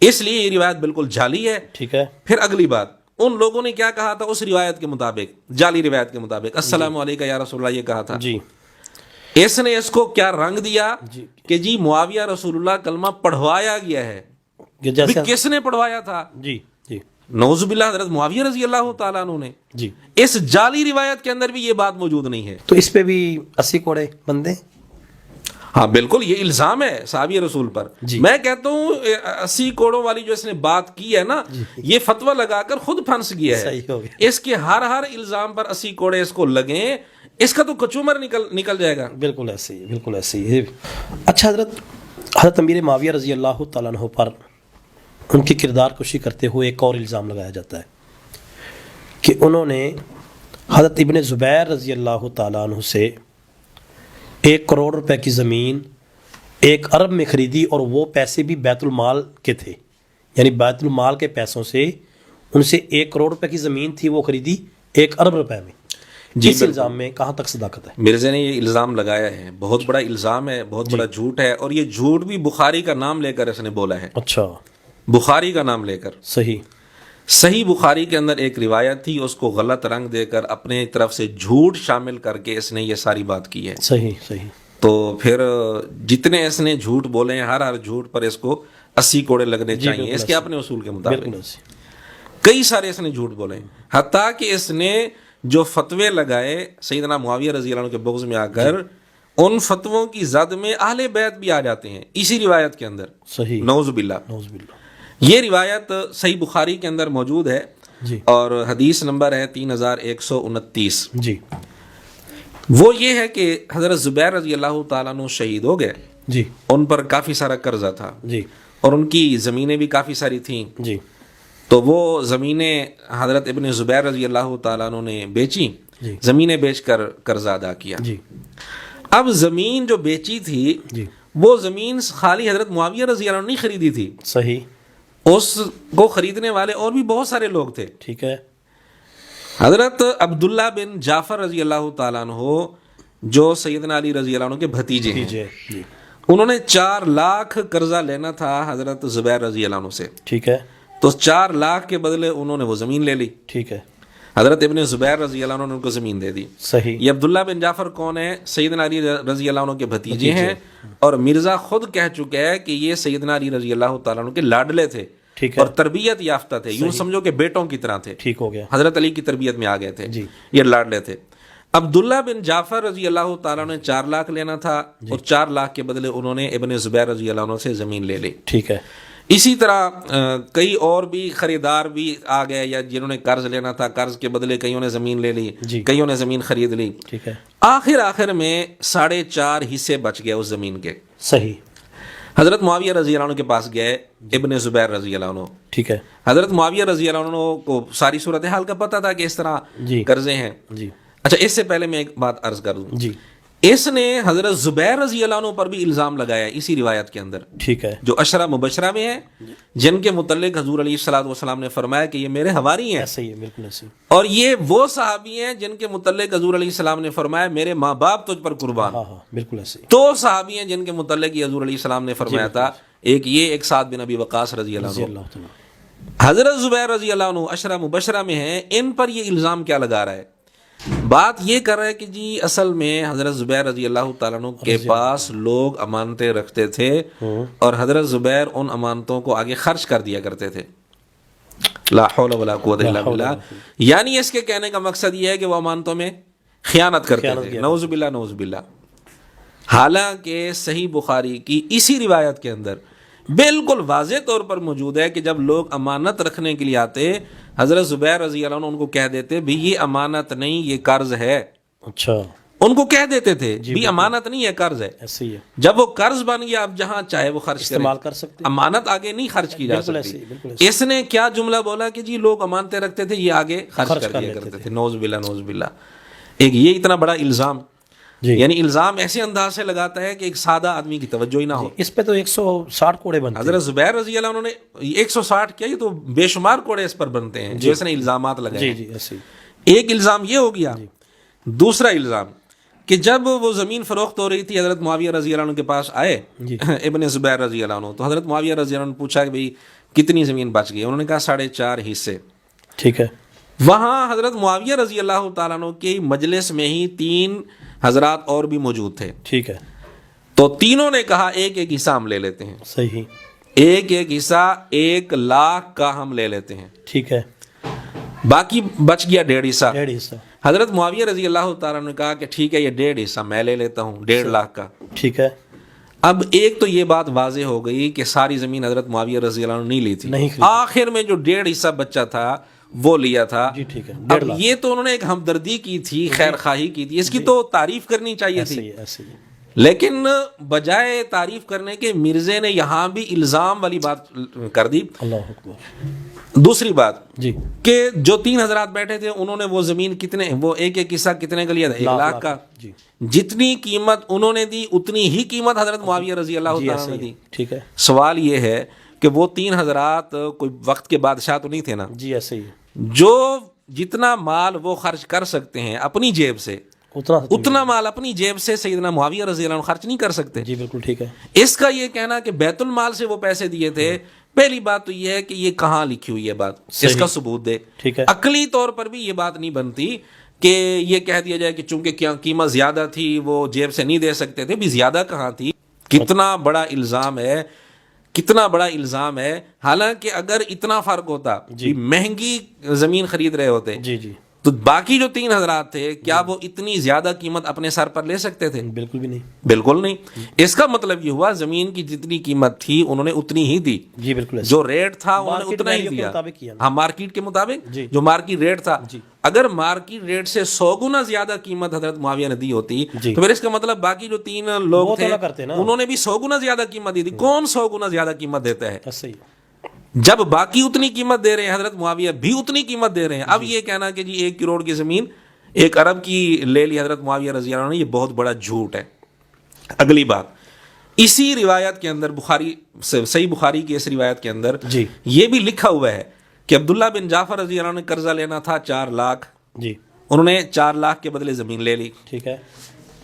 اس لیے یہ روایت بالکل جعلی ہے. ٹھیک ہے. پھر اگلی بات, ان لوگوں نے کیا کہا تھا اس روایت کے مطابق, جعلی روایت کے مطابق, السلام علیکم یا رسول اللہ یہ کہا تھا. جی. اس نے اس کو کیا رنگ دیا کہ جی معاویہ رسول اللہ کلمہ پڑھوایا گیا ہے. جیسے کس نے پڑھوایا تھا؟ جی. جی. نعوذ باللہ حضرت معاویہ رضی اللہ تعالیٰ عنہ نے. جی. اس جعلی روایت کے اندر بھی یہ بات موجود نہیں ہے. تو اس پہ بھی 80 کوڑے بندے. ہاں بالکل, یہ الزام ہے صحابی رسول پر. میں کہتا ہوں 80 کوڑوں والی جو اس نے بات کی ہے نا, یہ فتویٰ لگا کر خود پھنس گیا ہے. صحیح ہو گیا. اس کے ہر الزام پر 80 کوڑے اس کو لگیں, اس کا تو کچومر نکل جائے گا. بالکل ایسے ہی, بالکل ایسے ہی. اچھا حضرت امیر معاویہ رضی اللہ تعالیٰ عنہ پر ان کی کردار کشی کرتے ہوئے ایک اور الزام لگایا جاتا ہے کہ انہوں نے حضرت ابن زبیر رضی اللہ تعالیٰ عنہ سے 1 کروڑ روپے کی زمین 1 ارب میں خریدی, اور وہ پیسے بھی بیت المال کے تھے. یعنی بیت المال کے پیسوں سے ان سے 1 کروڑ روپے کی زمین تھی وہ خریدی 1 ارب روپے میں. اس الزام میں کہاں تک صداقت ہے؟ مرزا نے یہ الزام لگایا ہے, بہت بڑا الزام ہے, بہت بڑا جھوٹ ہے, اور یہ جھوٹ بھی بخاری کا نام لے کر اس نے بولا ہے. اچھا. بخاری کا نام لے کر. صحیح بخاری کے اندر ایک روایت تھی, اس کو غلط رنگ دے کر اپنے طرف سے جھوٹ شامل کر کے اس نے یہ ساری بات کی ہے. صحیح. تو پھر جتنے اس نے جھوٹ بولے ہیں ہر جھوٹ پر اس کو 80 کوڑے لگنے چاہیے اس کے اپنے اصول کے مطابق. کئی سارے اس نے جھوٹ بولے ہیں, حتیٰ کہ اس نے جو فتوے لگائے سیدنا معاویہ رضی اللہ عنہ کے بغض میں آ کر, ان فتووں کی زد میں اہل بیت بھی آ جاتے ہیں اسی روایت کے اندر. صحیح. نعوذ باللہ. یہ روایت صحیح بخاری کے اندر موجود ہے. جی. اور حدیث نمبر ہے 3129. جی. وہ یہ ہے کہ حضرت زبیر رضی اللہ تعالیٰ عنہ شہید ہو گئے. جی. ان پر کافی سارا قرضہ تھا. جی. اور ان کی زمینیں بھی کافی ساری تھیں. جی. تو وہ زمینیں حضرت ابن زبیر رضی اللہ تعالیٰ عنہ نے بیچی. جی. زمینیں بیچ کر قرضہ ادا کیا. جی. اب زمین جو بیچی تھی جی. وہ زمین خالی حضرت معاویہ رضی اللہ عنہ نہیں خریدی تھی. صحیح. اس کو خریدنے والے اور بھی بہت سارے لوگ تھے. ٹھیک ہے. حضرت عبداللہ بن جعفر رضی اللہ تعالیٰ عنہ جو سیدنا علی رضی اللہ عنہ کے بھتیجے ہیں, جی. انہوں نے 4 لاکھ قرضہ لینا تھا حضرت زبیر رضی اللہ عنہ سے. ٹھیک ہے. تو 4 لاکھ کے بدلے انہوں نے وہ زمین لے لی. ٹھیک ہے. حضرت ابن زبیر رضی اللہ عنہ نے ان کو زمین دے دی. صحیح. یہ عبداللہ بن جعفر کون ہے؟ سیدنا علی رضی اللہ عنہ کے بھتیجے ہیں, اور مرزا خود کہہ چکا ہے کہ یہ سیدنا علی رضی اللہ تعالیٰ عنہ کے لاڈلے تھے اور تربیت یافتہ تھے, یوں سمجھو کہ بیٹوں کی طرح تھے. ٹھیک ہو گیا. حضرت علی کی تربیت میں آ گئے تھے. جی. یہ لاڈلے تھے. عبداللہ بن جعفر رضی اللہ تعالیٰ نے 4 لاکھ لینا تھا, اور 4 لاکھ کے بدلے انہوں نے ابن زبیر رضی اللہ عنہ سے زمین لے لی. ٹھیک ہے. اسی طرح کئی اور بھی خریدار بھی آ گئے, یا جنہوں نے قرض لینا تھا قرض کے بدلے کئیوں نے زمین لے لی, کئیوں نے زمین خرید لی. ٹھیک ہے. آخر میں 4.5 حصے بچ گئے اس زمین کے. صحیح. حضرت معاویہ رضی اللہ عنہ کے پاس گئے ابن زبیر رضی اللہ عنہ. ٹھیک ہے. حضرت معاویہ رضی اللہ عنہ کو ساری صورتحال کا پتہ تھا کہ اس طرح قرضے ہیں. جی. اچھا, اس سے پہلے میں ایک بات عرض کر دوں. جی. اس نے حضرت زبیر رضی اللہ عنہ پر بھی الزام لگایا اسی روایت کے اندر. ٹھیک ہے. جو عشرہ مبشرہ میں ہے, جن کے متعلق حضور علیہ الصلوۃ والسلام نے فرمایا کہ یہ میرے حواری ہیں. صحیح ہے. بالکل ایسے. اور یہ وہ صحابی ہیں جن کے متعلق حضور علیہ السلام نے فرمایا میرے ماں باپ تجھ پر قربان. ہاں بالکل ایسے. تو صحابی ہیں جن کے متعلق یہ حضور علیہ السلام نے فرمایا تھا, ایک یہ, ایک سعد بن ابی وقاص رضی اللہ عنہ. حضرت زبیر رضی اللہ عنہ عشرہ مبشرہ میں ہیں, ان پر یہ الزام کیا لگا رہا ہے؟ بات یہ کر رہا ہے کہ جی اصل میں حضرت زبیر رضی اللہ تعالیٰ عنہ کے پاس لوگ امانتیں رکھتے تھے, اور حضرت زبیر ان امانتوں کو آگے خرچ کر دیا کرتے تھے. لا حول ولا قوت الا باللہ. یعنی اس کے کہنے کا مقصد یہ ہے کہ وہ امانتوں میں خیانت کرتے تھے. نعوذ باللہ, نعوذ باللہ. حالانکہ صحیح بخاری کی اسی روایت کے اندر بالکل واضح طور پر موجود ہے کہ جب لوگ امانت رکھنے کے لیے آتے, حضرت زبیر رضی اللہ عنہ ان کو کہہ دیتے بھی یہ امانت نہیں, یہ قرض ہے. اچھا. ان کو کہہ دیتے تھے بھی امانت نہیں ہے، قرض ہے. ایسے ہی ہے، جب وہ قرض بن گیا اب جہاں چاہے وہ خرچ استعمال کر سکتے ہیں. امانت آگے نہیں خرچ کی جا بالکل ایسے سکتی. ہی، بالکل ایسے ہی. اس نے کیا جملہ بولا کہ جی لوگ امانتیں رکھتے تھے، یہ آگے خرچ کر دیا لیتے کرتے تھے. نوز باللہ نوز باللہ. ایک یہ اتنا بڑا الزام، جی. یعنی الزام ایسے انداز سے لگاتا ہے کہ ایک سادہ آدمی کی توجہ ہی نہ ہو. اس پہ تو 160 کوڑے بنتے ہیں. حضرت زبیر رضی اللہ عنہ نے 160 کیا، یہ تو بے شمار کوڑے اس پر بنتے ہیں جو اس نے الزامات لگائے. جی جی ایسے ہی. ایک الزام یہ ہو گیا. دوسرا الزام کہ جب وہ زمین فروخت ہو رہی تھی حضرت معاویہ رضی اللہ عنہ کے پاس آئے ابن زبیر رضی اللہ عنہ، تو حضرت معاویہ رضی اللہ عنہ نے پوچھا کہ بھئی کتنی زمین بچ گئی؟ انہوں نے کہا 4.5 حصے. ٹھیک ہے. وہاں حضرت معاویہ رضی اللہ تعالیٰ عنہ کی مجلس میں ہی 3 حضرات اور بھی موجود تھے. ٹھیک ہے. تو تینوں نے کہا ایک ایک حصہ ہم لے لیتے ہیں. صحیح. ایک ایک حصہ 1 لاکھ کا ہم لے لیتے ہیں. ٹھیک ہے. باقی بچ گیا 1.5 حصہ. 1.5 حصہ. حضرت معاویہ رضی اللہ تعالیٰ نے کہا کہ ٹھیک ہے یہ 1.5 حصہ میں لے لیتا ہوں 1.5 لاکھ کا. ٹھیک ہے. اب ایک تو یہ بات واضح ہو گئی کہ ساری زمین حضرت معاویہ رضی اللہ عنہ نہیں لی تھی، نہیں خریدی. آخر میں جو 1.5 حصہ بچا تھا وہ لیا تھا. جی ٹھیک ہے. اب یہ تو انہوں نے ایک ہمدردی کی تھی، خیر خواہی کی تھی، اس کی تو تعریف کرنی چاہیے تھی. ایسے ہی. لیکن بجائے تعریف کرنے کے مرزے نے یہاں بھی الزام والی بات کر دی. اللہ اکبر. دوسری بات جی کہ جو 3 حضرات بیٹھے تھے انہوں نے وہ زمین کتنے، وہ ایک ایک حصہ کتنے کا لیا تھا؟ 1 لاکھ کا. جی. جتنی قیمت انہوں نے دی اتنی ہی قیمت حضرت معاویہ رضی اللہ تعالیٰ نے دی. ٹھیک ہے. سوال یہ ہے کہ وہ 3 حضرات کوئی وقت کے بادشاہ تو نہیں تھے نا، جی ایسے ہی. جو جتنا مال وہ خرچ کر سکتے ہیں اپنی جیب سے اتنا مال اپنی جیب سے سیدنا معاویہ رضی اللہ عنہ خرچ نہیں کر سکتے. جی بالکل ٹھیک ہے. اس کا یہ کہنا کہ بیت المال سے وہ پیسے دیے تھے، پہلی بات تو یہ ہے کہ یہ کہاں لکھی ہوئی ہے بات، اس کا ثبوت دے. ٹھیک ہے. عقلی طور پر بھی یہ بات نہیں بنتی کہ یہ کہہ دیا جائے کہ چونکہ کیا قیمت زیادہ تھی وہ جیب سے نہیں دے سکتے تھے. بھی زیادہ کہاں تھی؟ کتنا بڑا الزام ہے، کتنا بڑا الزام ہے. حالانکہ اگر اتنا فرق ہوتا، مہنگی زمین خرید رہے ہوتے، جی جی، تو باقی جو 3 حضرات تھے کیا وہ اتنی زیادہ قیمت اپنے سر پر لے سکتے تھے؟ بالکل بھی نہیں. بالکل نہیں. اس کا مطلب یہ ہوا زمین کی جتنی قیمت تھی انہوں نے اتنی ہی دی. جی بالکل. جو ریٹ تھا انہوں نے اتنا ہی دیا. ہاں مارکیٹ کے مطابق جو مارکیٹ ریٹ تھا. اگر مارکیٹ ریٹ سے 100 گنا زیادہ قیمت حضرت معاویہ نے دی ہوتی تو پھر اس کا مطلب باقی جو 3 لوگ تھے انہوں نے بھی 100 گنا زیادہ قیمت دی تھی. کون 100 گنا زیادہ قیمت دیتا ہے؟ جب باقی اتنی قیمت دے رہے ہیں حضرت معاویہ بھی اتنی قیمت دے رہے ہیں. اب یہ کہنا کہ جی 1 کروڑ کی زمین 1 ارب کی لے لی حضرت معاویہ رضی اللہ عنہ نے، یہ بہت بڑا جھوٹ ہے. اگلی بات، اسی روایت کے اندر بخاری صحیح بخاری کی اس روایت کے اندر یہ بھی لکھا ہوا ہے کہ عبداللہ بن جعفر رضی اللہ عنہ نے قرضہ لینا تھا 4 لاکھ. جی. انہوں نے 4 لاکھ کے بدلے زمین لے لی. ٹھیک ہے.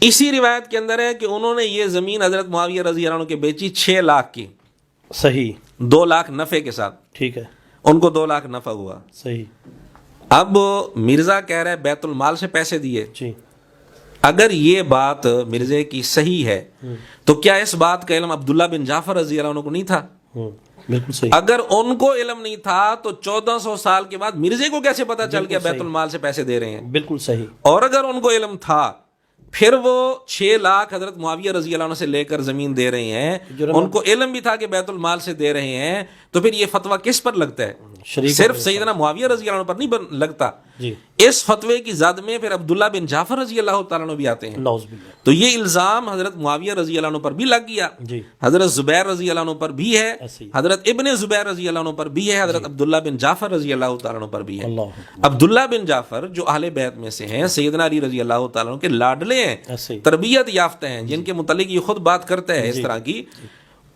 اسی روایت کے اندر ہے کہ انہوں نے یہ زمین حضرت معاویہ رضی اللہ عنہ کے بیچی 6 لاکھ کی. صحیح. 2 لاکھ نفع کے ساتھ. ٹھیک ہے. ان کو 2 لاکھ نفع ہوا. صحیح. اب مرزا کہہ رہا ہے بیت المال سے پیسے دیے. جی. اگر یہ بات مرزے کی صحیح ہے تو کیا اس بات کا علم عبداللہ بن جعفر رضی اللہ عنہ کو نہیں تھا؟ بالکل صحیح. اگر ان کو علم نہیں تھا تو 1400 سال کے بعد مرزے کو کیسے پتا چل گیا بیت المال سے پیسے دے رہے ہیں؟ بالکل صحیح. اور اگر ان کو علم تھا پھر وہ 6 لاکھ حضرت معاویہ رضی اللہ عنہ سے لے کر زمین دے رہے ہیں، ان کو علم بھی تھا کہ بیت المال سے دے رہے ہیں، تو پھر یہ فتویٰ کس پر لگتا ہے؟ صرف سیدنا معاویہ رضی اللہ عنہ پر نہیں لگتا. اس فتوے کی زد میں پھر عبداللہ بن جعفر رضی اللہ تعالیٰ عنہ بھی آتے ہیں. تو یہ الزام حضرت معاویہ رضی اللہ عنہ پر بھی لگ گیا، حضرت زبیر رضی اللہ عنہ پر بھی ہے، حضرت ابن زبیر رضی اللہ عنہ پر بھی ہے، حضرت عبداللہ بن جعفر رضی اللہ تعالیٰ عنہ پر بھی ہے. عبداللہ بن جعفر جو اہل بیت میں سے ہیں، سیدنا علی رضی اللہ تعالیٰ عنہ کے لاڈلے ہیں، تربیت یافتہ ہیں، جن کے متعلق یہ خود بات کرتا ہے اس طرح کی،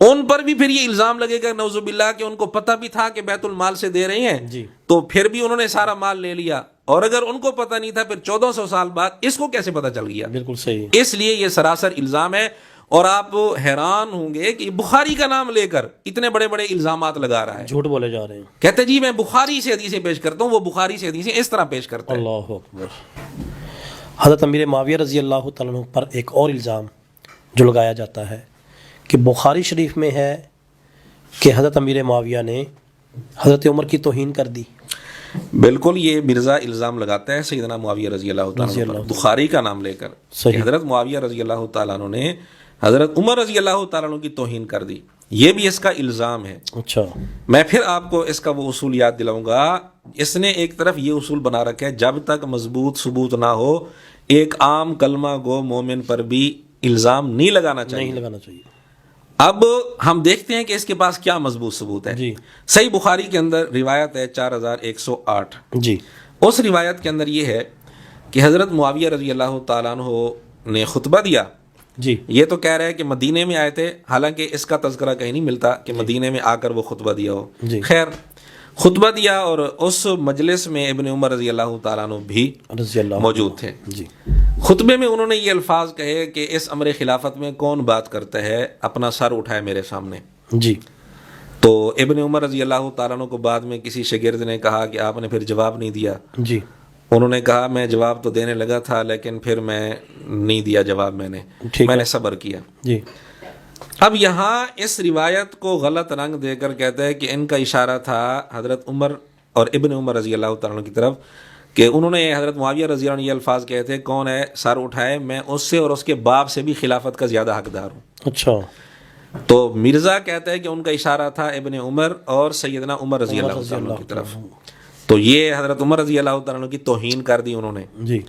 ان پر بھی پھر یہ الزام لگے گا نعوذ باللہ کہ ان کو پتہ بھی تھا کہ بیت المال سے دے رہے ہیں تو پھر بھی انہوں نے سارا مال لے لیا. اور اگر ان کو پتہ نہیں تھا پھر 1400 سال بعد اس کو کیسے پتہ چل گیا؟ بالکل صحیح. اس لیے یہ سراسر الزام ہے. اور آپ حیران ہوں گے کہ بخاری کا نام لے کر اتنے بڑے بڑے الزامات لگا رہا ہے، جھوٹ بولے جا رہے ہیں. کہتے جی میں بخاری سے حدیثیں پیش کرتا ہوں، وہ بخاری سے حدیثیں اس طرح پیش کرتا ہے. اللہ اکبر. حضرت امیر معاویہ رضی اللہ تعالیٰ عنہ پر ایک اور الزام جو لگایا جاتا ہے کہ بخاری شریف میں ہے کہ حضرت امیر معاویہ نے حضرت عمر کی توہین کر دی. بالکل یہ مرزا الزام لگاتا ہے سیدنا معاویہ رضی اللہ تعالیٰ عنہ بخاری کا نام لے کر کہ حضرت معاویہ رضی اللہ تعالیٰ عنہ نے حضرت عمر رضی اللہ تعالیٰ عنہ کی توہین کر دی. یہ بھی اس کا الزام ہے. اچھا میں پھر آپ کو اس کا وہ اصول یاد دلاؤں گا. اس نے ایک طرف یہ اصول بنا رکھا ہے جب تک مضبوط ثبوت نہ ہو ایک عام کلمہ گو مومن پر بھی الزام نہیں لگانا چاہیے. نہیں لگانا چاہیے. اب ہم دیکھتے ہیں کہ اس کے پاس کیا مضبوط ثبوت ہے. جی. صحیح بخاری کے اندر روایت ہے 4108. جی. اس روایت کے اندر یہ ہے کہ حضرت معاویہ رضی اللہ تعالیٰ عنہ نے خطبہ دیا. جی. یہ تو کہہ رہے ہیں کہ مدینے میں آئے تھے، حالانکہ اس کا تذکرہ کہیں نہیں ملتا کہ مدینے میں آ کر وہ خطبہ دیا ہو. جی. خیر، خطبہ دیا اور اس مجلس میں ابن عمر رضی اللہ تعالیٰ عنہ بھی رضی اللہ موجود تھے. جی. خطبے میں انہوں نے یہ الفاظ کہے کہ اس امر خلافت میں کون بات کرتا ہے، اپنا سر اٹھائے میرے سامنے. جی. تو ابن عمر رضی اللہ تعالیٰ عنہ کو بعد میں کسی شاگرد نے کہا کہ آپ نے پھر جواب نہیں دیا. جی. انہوں نے کہا میں جواب تو دینے لگا تھا لیکن پھر میں نہیں دیا جواب، میں نے صبر کیا. جی. اب یہاں اس روایت کو غلط رنگ دے کر کہتا ہے کہ ان کا اشارہ تھا حضرت عمر اور ابن عمر رضی اللہ تعالیٰ عنہ کی طرف، کہ انہوں نے حضرت معاویہ رضی اللہ عنہ یہ الفاظ کہے تھے کون ہے سر اٹھائے، میں اس سے اور اس کے باپ سے بھی خلافت کا زیادہ حقدار ہوں. اچھا. تو مرزا کہتا ہے کہ ان کا اشارہ تھا ابن عمر اور سیدنا عمر رضی اللہ تعالیٰ عنہ کی طرف. تو یہ حضرت عمر رضی اللہ تعالیٰ عنہ کی توہین کر دی انہوں نے. جی.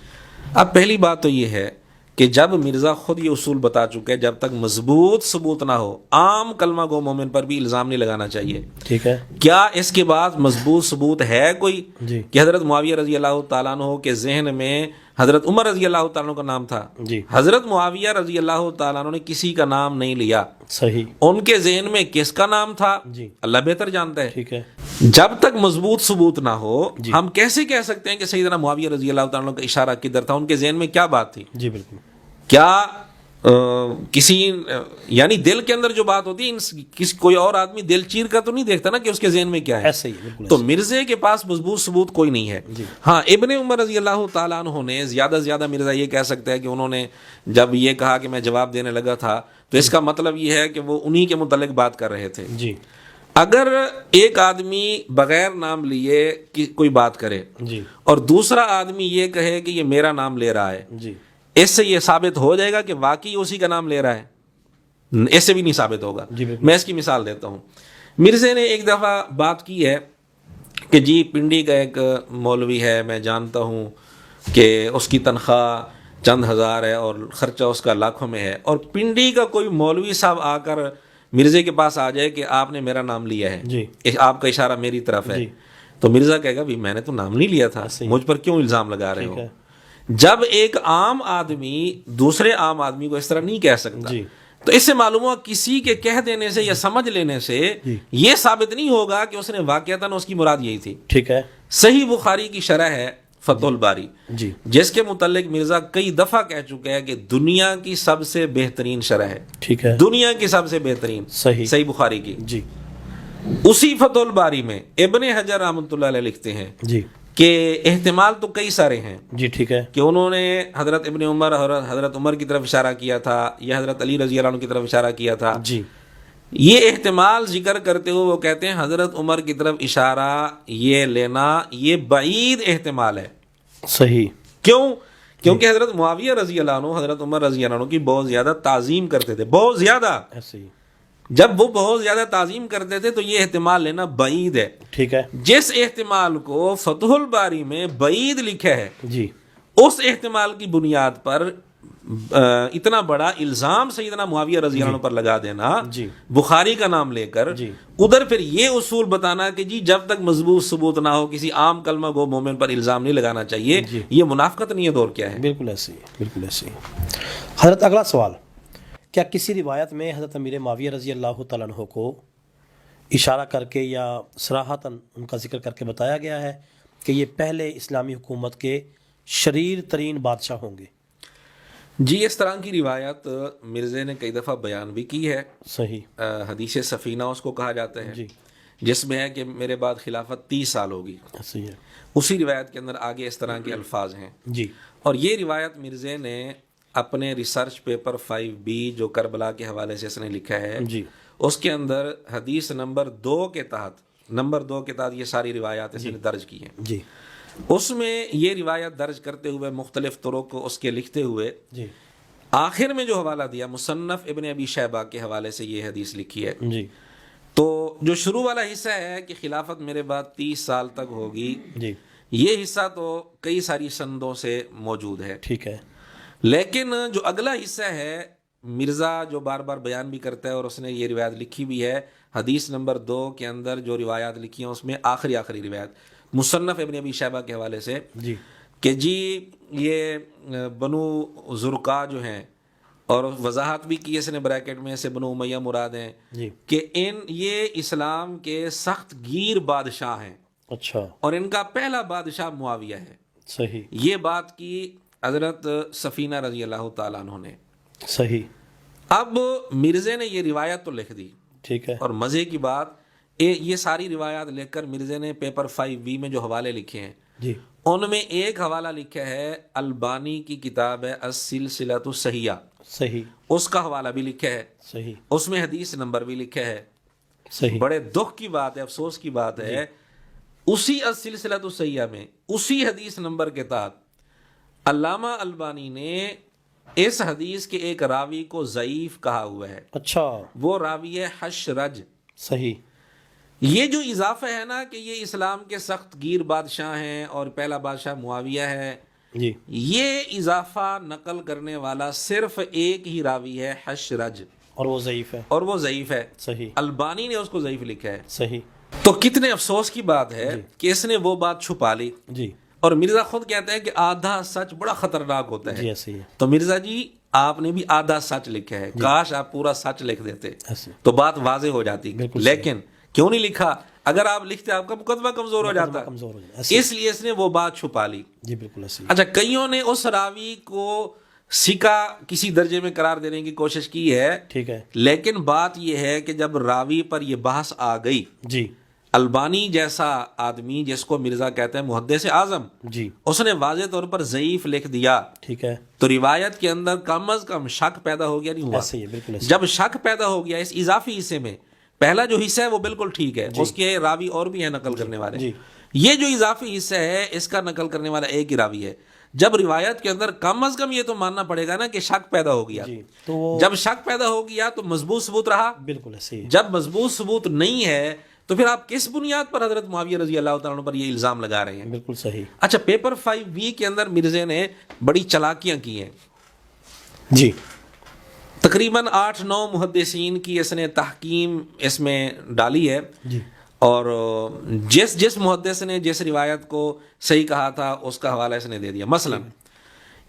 اب پہلی بات تو یہ ہے کہ جب مرزا خود یہ اصول بتا چکے جب تک مضبوط ثبوت نہ ہو عام کلمہ گو مومن پر بھی الزام نہیں لگانا چاہیے. ٹھیک ہے. کیا اس کے بعد مضبوط ثبوت ہے کوئی جی. کہ حضرت معاویہ رضی اللہ تعالیٰ عنہ کے ذہن میں حضرت عمر رضی اللہ تعالیٰ عنہ کا نام تھا؟ جی. حضرت معاویہ رضی اللہ تعالیٰ عنہ نے کسی کا نام نہیں لیا. صحیح. ان کے ذہن میں کس کا نام تھا جی. اللہ بہتر جانتا ہے. ٹھیک ہے. جب تک مضبوط ثبوت نہ ہو ہم کیسے کہہ سکتے ہیں کہ سیدنا معاویہ رضی اللہ تعالیٰ عنہ کا اشارہ کدھر تھا، ان کے ذہن میں کیا بات تھی؟ جی بالکل. کیا کسی یعنی دل کے اندر جو بات ہوتی ہے کوئی اور آدمی دل چیر کر تو نہیں دیکھتا نا کہ اس کے ذہن میں کیا ہے. ایسے ہی بالکل. تو مرزے کے پاس مضبوط ثبوت کوئی نہیں ہے. ہاں ابن عمر رضی اللہ تعالیٰ عنہ نے زیادہ سے زیادہ مرزا یہ کہہ سکتا ہے کہ انہوں نے جب یہ کہا کہ میں جواب دینے لگا تھا تو اس کا مطلب یہ ہے کہ وہ انہی کے متعلق بات کر رہے تھے. جی. اگر ایک آدمی بغیر نام لیے کوئی بات کرے جی. اور دوسرا آدمی یہ کہے کہ یہ میرا نام لے رہا ہے، جی. اس سے یہ ثابت ہو جائے گا کہ واقعی اسی کا نام لے رہا ہے؟ اس سے بھی نہیں ثابت ہوگا. جی بالکل. میں اس کی مثال دیتا ہوں. مرزے نے ایک دفعہ بات کی ہے کہ جی پنڈی کا ایک مولوی ہے، میں جانتا ہوں کہ اس کی تنخواہ چند ہزار ہے اور خرچہ اس کا لاکھوں میں ہے، اور پنڈی کا کوئی مولوی صاحب آ کر مرزے کے پاس آ جائے کہ آپ نے میرا نام لیا ہے، جی. آپ کا اشارہ میری طرف ہے، تو مرزا کہے گا بھی میں نے تو نام نہیں لیا تھا، مجھ پر کیوں الزام لگا رہے ہو؟ جب ایک عام آدمی دوسرے عام آدمی کو اس طرح نہیں کہہ سکتا، تو اس سے معلوم ہوا کسی کے کہہ دینے سے یا سمجھ لینے سے یہ ثابت نہیں ہوگا کہ اس نے واقعتاً اس کی مراد یہی تھی. ٹھیک ہے. صحیح بخاری کی شرح ہے فتح الباری، جی. جس کے متعلق مرزا کئی دفعہ کہہ چکے ہیں کہ دنیا کی سب سے بہترین شرح ہے. ٹھیک ہے. دنیا کی سب سے بہترین صحیح بخاری کی. جی. اسی فتح الباری میں ابن حجر رحمۃ اللہ علیہ لکھتے ہیں جی کہ احتمال تو کئی سارے ہیں. جی. ٹھیک ہے. کہ انہوں نے حضرت ابن عمر اور حضرت عمر کی طرف اشارہ کیا تھا یا حضرت علی رضی اللہ عنہ کی طرف اشارہ کیا تھا. جی. یہ احتمال ذکر کرتے ہوئے وہ کہتے ہیں حضرت عمر کی طرف اشارہ یہ لینا یہ بعید احتمال ہے. صحیح. کیوں؟ کیونکہ حضرت معاویہ رضی اللہ عنہ حضرت عمر رضی اللہ عنہ کی بہت زیادہ تعظیم کرتے تھے، بہت زیادہ. ایسے ہی. جب وہ بہت زیادہ تعظیم کرتے تھے تو یہ احتمال لینا بعید ہے. ٹھیک ہے. جس احتمال کو فتح الباری میں بعید لکھا ہے، جی، اس احتمال کی بنیاد پر اتنا بڑا الزام سیدنا معاویہ رضی اللہ عنہ پر لگا دینا، جی، بخاری کا نام لے کر، جی، ادھر پھر یہ اصول بتانا کہ جی جب تک مضبوط ثبوت نہ ہو کسی عام کلمہ گو مومن پر الزام نہیں لگانا چاہیے. جی، یہ منافقت نہیں ہے، دور کیا ہے؟ بالکل ایسے ہی، بالکل ایسے ہی. حضرت اگلا سوال، کیا کسی روایت میں حضرت امیر معاویہ رضی اللہ تعالیٰ عنہ کو اشارہ کر کے یا صراحتاً ان کا ذکر کر کے بتایا گیا ہے کہ یہ پہلے اسلامی حکومت کے شریر ترین بادشاہ ہوں گے؟ جی، اس طرح کی روایت مرزے نے کئی دفعہ بیان بھی کی ہے. صحیح. حدیث سفینہ اس کو کہا جاتا ہے، جی، جس میں ہے کہ میرے بعد خلافت 30 سال ہوگی. صحیح ہے. اسی روایت کے اندر آگے اس طرح کے الفاظ ہیں. جی. اور یہ روایت مرزے نے اپنے ریسرچ پیپر 5B جو کربلا کے حوالے سے اس نے لکھا ہے، جی، اس کے اندر حدیث نمبر 2 کے تحت یہ ساری روایات اس نے درج کی ہیں. جی. اس میں یہ روایت درج کرتے ہوئے مختلف طرق کو اس کے لکھتے ہوئے جی، آخر میں جو حوالہ دیا مصنف ابن ابی شیبہ کے حوالے سے یہ حدیث لکھی ہے. جی. تو جو شروع والا حصہ ہے کہ خلافت میرے بعد 30 سال تک ہوگی، جی، یہ حصہ تو کئی ساری سندوں سے موجود ہے. ٹھیک ہے. لیکن جو اگلا حصہ ہے مرزا جو بار بار بیان بھی کرتا ہے اور اس نے یہ روایت لکھی بھی ہے، حدیث نمبر 2 کے اندر جو روایات لکھی ہیں اس میں آخری روایت مصنف ابن ابی شیبہ کے حوالے سے جی کہ جی یہ بنو زرقا جو ہیں، اور وضاحت بھی کی اس نے بریکٹ میں سے بنو امیہ مراد ہیں جی کہ یہ اسلام کے سخت گیر بادشاہ ہیں، اچھا اور ان کا پہلا بادشاہ معاویہ ہے۔ صحیح یہ بات کی حضرت سفینہ رضی اللہ تعالیٰ عنہ نے۔ صحیح اب مرزے نے یہ روایت تو لکھ دی، ٹھیک ہے اور مزے کی بات یہ ساری روایات لکھ کر مرزے نے پیپر 5B میں جو حوالے لکھے ہیں جی ان میں ایک حوالہ لکھا ہے البانی کی کتاب ہے السلسلۃ الصحیحہ، صحیح اس کا حوالہ بھی لکھا ہے، صحیح اس میں حدیث نمبر بھی لکھا ہے۔ صحیح بڑے دکھ کی بات ہے، افسوس کی بات ہے، اسی السلسلۃ الصحیحہ میں اسی حدیث نمبر کے تحت علامہ البانی نے اس حدیث کے ایک راوی کو ضعیف کہا ہوا ہے، اچھا وہ راوی ہے حشرج۔ صحیح یہ جو اضافہ ہے نا کہ یہ اسلام کے سخت گیر بادشاہ ہیں اور پہلا بادشاہ معاویہ ہے، جی یہ اضافہ نقل کرنے والا صرف ایک ہی راوی ہے حشرج، اور وہ ضعیف ہے اور وہ ضعیف ہے۔ صحیح البانی نے اس کو ضعیف لکھا ہے۔ صحیح تو کتنے افسوس کی بات ہے کہ اس نے وہ بات چھپا لی، جی اور مرزا خود کہتا ہے کہ آدھا سچ بڑا خطرناک ہوتا ہے۔ جی ایسے ہی ہے تو مرزا جی آپ نے بھی آدھا سچ لکھا ہے، کاش آپ پورا سچ لکھ دیتے ایسے تو بات واضح ہو جاتی، بالکل صحیح۔ لیکن کیوں نہیں لکھا؟ اگر آپ لکھتے آپ کا مقدمہ کمزور ہو جاتا، کمزور ہو جائے ایسے اس لیے اس نے وہ بات چھپا لی۔ جی بالکل ایسے ہی اچھا، کئیوں نے اس راوی کو سکا کسی درجے میں قرار دینے کی کوشش کی ہے، ٹھیک ہے لیکن بات یہ ہے کہ جب راوی پر یہ بحث آ گئی، جی البانی جیسا آدمی جس کو مرزا کہتے ہیں محدث اعظم، جی اس نے واضح طور پر ضعیف لکھ دیا، ٹھیک ہے تو روایت کے اندر کم از کم شک پیدا ہو گیا، نہیں ہوا؟ ایسے ہی ہے بالکل ایسے جب شک پیدا ہو گیا اس اضافی حصے میں، پہلا جو حصہ ہے وہ بالکل ٹھیک ہے، اس کے راوی اور بھی ہیں نقل کرنے والے، جی یہ جو اضافی حصہ ہے اس کا نقل کرنے والا ایک ہی راوی ہے۔ جب روایت کے اندر کم از کم یہ تو ماننا پڑے گا نا کہ شک پیدا ہو گیا، جی تو وہ جب شک پیدا ہو گیا تو مضبوط ثبوت رہا، بالکل ایسے ہی جب مضبوط ثبوت نہیں ہے تو پھر آپ کس بنیاد پر حضرت معاویہ رضی اللہ تعالیٰ عنہ پر یہ الزام لگا رہے ہیں؟ بالکل صحیح اچھا، پیپر 5B کے اندر مرزے نے بڑی چلاکیاں کی ہیں، جی تقریباً 8-9 محدثین کی اس نے تحکیم اس میں ڈالی ہے، جی اور جس محدث نے جس روایت کو صحیح کہا تھا اس کا حوالہ اس نے دے دیا۔ مثلا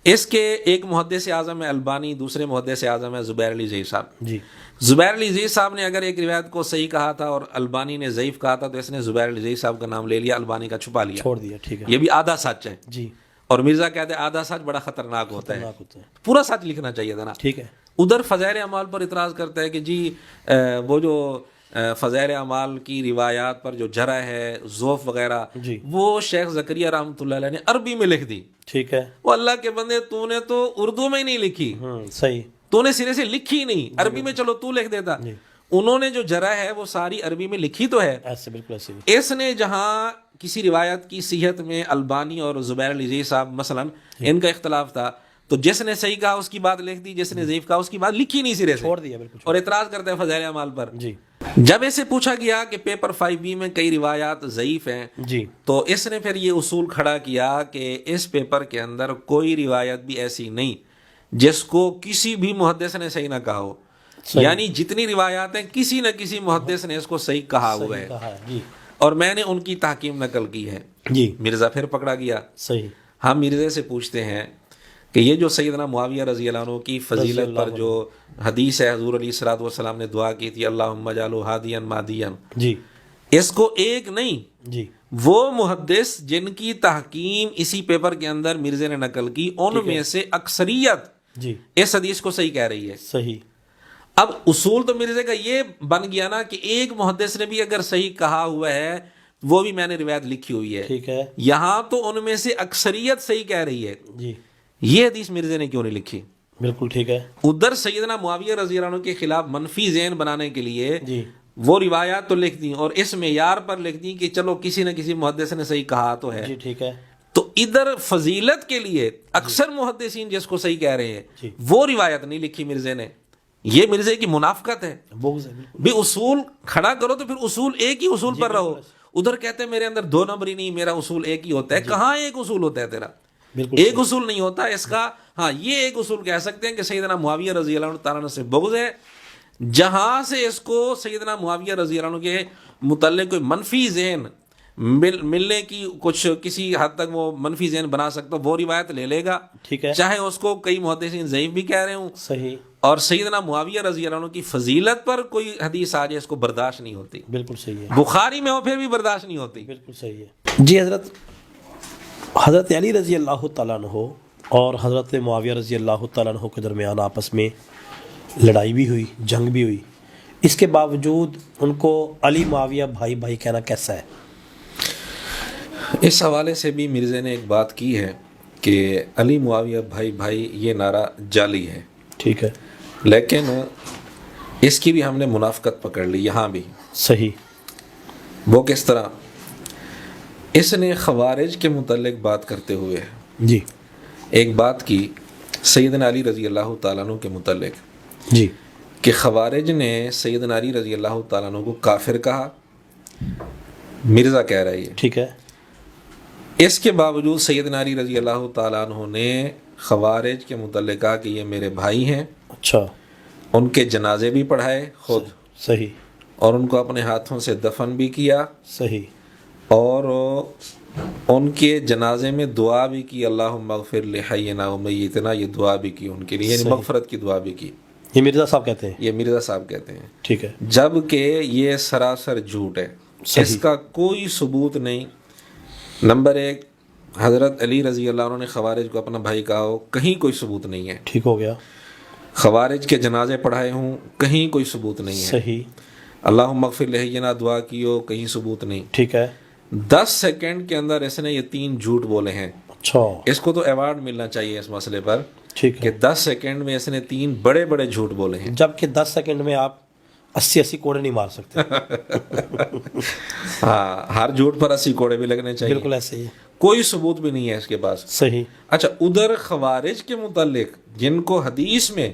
اس کے ایک محدث اعظم ہے البانی، دوسرے محدث اعظم ہے زبیر علی زئی صاحب۔ جی زبیر علی زئی صاحب نے اگر ایک روایت کو صحیح کہا تھا اور البانی نے ضعیف کہا تھا تو اس نے زبیر علی زئی صاحب کا نام لے لیا، البانی کا چھپا لیا، چھوڑ دیا، ٹھیک ہے یہ بھی آدھا سچ ہے۔ جی اور مرزا کہتے ہیں آدھا سچ بڑا خطرناک ہوتا ہے، خطرناک ہوتا ہے پورا سچ لکھنا چاہیے تھا نا۔ ٹھیک ہے ادھر فضائل اعمال پر اعتراض کرتا ہے کہ جی وہ جو فضائل اعمال کی روایات پر جو جرح ہے، ضعف وغیرہ، جی وہ شیخ زکریا رحمۃ اللہ علیہ نے عربی میں لکھ دی۔ ٹھیک ہے وہ اللہ کے بندے، تو نے تو اردو میں ہی نہیں لکھی، صحیح تو نے سرے سے لکھی ہی نہیں، عربی میں چلو تو لکھ دیتا۔ انہوں نے جو جرح ہے وہ ساری عربی میں لکھی تو ہے۔ ایسے بالکل ایسے ہی اس نے جہاں کسی روایت کی صحت میں البانی اور زبیر علی زئی صاحب مثلا ان کا اختلاف تھا تو جس نے صحیح کہا اس کی بات لکھ دی، جس نے ضعیف کہا اس کی بات لکھی نہیں سرے سے، چھوڑ دیا بالکل اور اعتراض کرتے ہیں فضائل اعمال پر۔ جی جب اسے پوچھا گیا کہ پیپر 5B میں کئی روایات ضعیف ہیں جی تو اس نے پھر یہ اصول کھڑا کیا کہ اس پیپر کے اندر کوئی روایت بھی ایسی نہیں جس کو کسی بھی محدث نے صحیح نہ کہا ہو، یعنی جتنی روایات ہیں کسی نہ کسی محدث نے اس کو صحیح کہا ہوا ہے، کہا ہے جی اور میں نے ان کی تحکیم نقل کی ہے۔ جی مرزا پھر پکڑا گیا۔ صحیح ہم مرزے سے پوچھتے ہیں کہ یہ جو سیدنا معاویہ رضی اللہ عنہ کی فضیلت پر جو حدیث ہے، حضور علیہ الصلوۃ والسلام نے دعا کی تھی اللہم اجعلہ ہادیا مہدیا، جی اس کو ایک نہیں، جی وہ محدث جن کی تحکیم اسی پیپر کے اندر مرزے نے نقل کی ان میں سے اکثریت جی اس حدیث کو صحیح کہہ رہی ہے۔ صحیح اب اصول تو مرزے کا یہ بن گیا نا کہ ایک محدث نے بھی اگر صحیح کہا ہوا ہے وہ بھی میں نے روایت لکھی ہوئی ہے، ٹھیک ہے یہاں تو ان میں سے اکثریت صحیح کہہ رہی ہے، جی یہ حدیث مرزے نے کیوں نہیں لکھی؟ بالکل ٹھیک ہے ادھر سیدنا معاویہ رضی اللہ عنہ کے خلاف منفی ذہن بنانے کے لیے جی وہ روایات تو لکھ دیں اور اس معیار پر لکھ دیں کہ چلو کسی نہ کسی محدث نے صحیح کہا تو ہے، جی ٹھیک ہے تو ادھر فضیلت کے لیے اکثر محدثین جس کو صحیح کہہ رہے ہیں جی وہ روایت نہیں لکھی مرزے نے، یہ مرزے کی منافقت ہے۔ بغض ہے بالکل بھی اصول کھڑا کرو تو پھر اصول ایک ہی اصول پر رہو، ادھر کہتے ہیں میرے اندر 2 نمبر ہی نہیں، میرا اصول ایک ہی ہوتا ہے، کہاں ایک اصول ہوتا ہے تیرا؟ بالکل ایک اصول نہیں ہوتا اس کا. ہاں یہ ایک اصول کہہ سکتے ہیں کہ سیدنا معاویہ رضی اللہ عنہ تعالیٰ سے بغض ہے. جہاں سے اس کو سیدنا معاویہ رضی اللہ عنہ کے متعلق کوئی منفی ذہن ملنے کی کچھ کسی حد تک وہ منفی ذہن بنا سکتا وہ روایت لے لے گا, ٹھیک ہے, چاہے اس کو کئی محدثین ضعیف بھی کہہ رہے ہوں. صحیح. اور سیدنا معاویہ رضی اللہ عنہ کی فضیلت پر کوئی حدیث آ جائے اس کو برداشت نہیں ہوتی. بالکل صحیح ہے. بخاری میں ہو پھر بھی برداشت نہیں ہوتی. بالکل صحیح ہے. جی حضرت علی رضی اللہ تعالیٰ عنہ اور حضرت معاویہ رضی اللہ تعالیٰ عنہ کے درمیان آپس میں لڑائی بھی ہوئی, جنگ بھی ہوئی, اس کے باوجود ان کو علی معاویہ بھائی بھائی کہنا کیسا ہے؟ اس حوالے سے بھی مرزا نے ایک بات کی ہے کہ علی معاویہ بھائی بھائی یہ نعرہ جعلی ہے. ٹھیک ہے. لیکن اس کی بھی ہم نے منافقت پکڑ لی یہاں بھی. صحیح. وہ کس طرح؟ اس نے خوارج کے متعلق بات کرتے ہوئے جی ایک بات کی سیدنا علی رضی اللہ تعالیٰ عنہ کے متعلق, جی, کہ خوارج نے سیدنا علی رضی اللہ تعالیٰ عنہ کو کافر کہا. مرزا کہہ رہا ہے یہ. ٹھیک ہے. اس کے باوجود سیدنا علی رضی اللہ تعالیٰ عنہ نے خوارج کے متعلق کہا کہ یہ میرے بھائی ہیں. اچھا. ان کے جنازے بھی پڑھائے خود. صحیح. اور ان کو اپنے ہاتھوں سے دفن بھی کیا. صحیح. اور ان کے جنازے میں دعا بھی کی, اللہم اغفر لحینا و میتنا, یہ دعا بھی کی ان کے لیے, یعنی مغفرت کی دعا بھی کی. یہ مرزا صاحب کہتے ہیں. یہ مرزا صاحب کہتے ہیں. ٹھیک ہے. جبکہ یہ سراسر جھوٹ ہے. اس کا کوئی ثبوت نہیں. نمبر ایک, حضرت علی رضی اللہ عنہ نے خوارج کو اپنا بھائی کہا ہو, کہیں کوئی ثبوت نہیں ہے. ٹھیک ہو گیا. خوارج کے جنازے پڑھائے ہوں, کہیں کوئی ثبوت نہیں ہے. صحیح. اللہم اغفر لحینا دعا کی ہو, کہیں ثبوت نہیں. ٹھیک ہے. 10 سیکنڈ کے اندر اس نے یہ 3 جھوٹ بولے ہیں. اچھا. اس کو تو ایوارڈ ملنا چاہیے اس مسئلے پر. ٹھیک کہ ہے. 10 سیکنڈ میں اس نے 3 بڑے بڑے جھوٹ بولے ہیں. جبکہ 10 سیکنڈ میں آپ 80 کوڑے نہیں مار سکتے. ہاں, ہر جھوٹ پر 80 کوڑے بھی لگنے چاہیے. بالکل ایسے ہی. کوئی ثبوت بھی نہیں ہے اس کے پاس. صحیح. اچھا, ادھر خوارج کے متعلق جن کو حدیث میں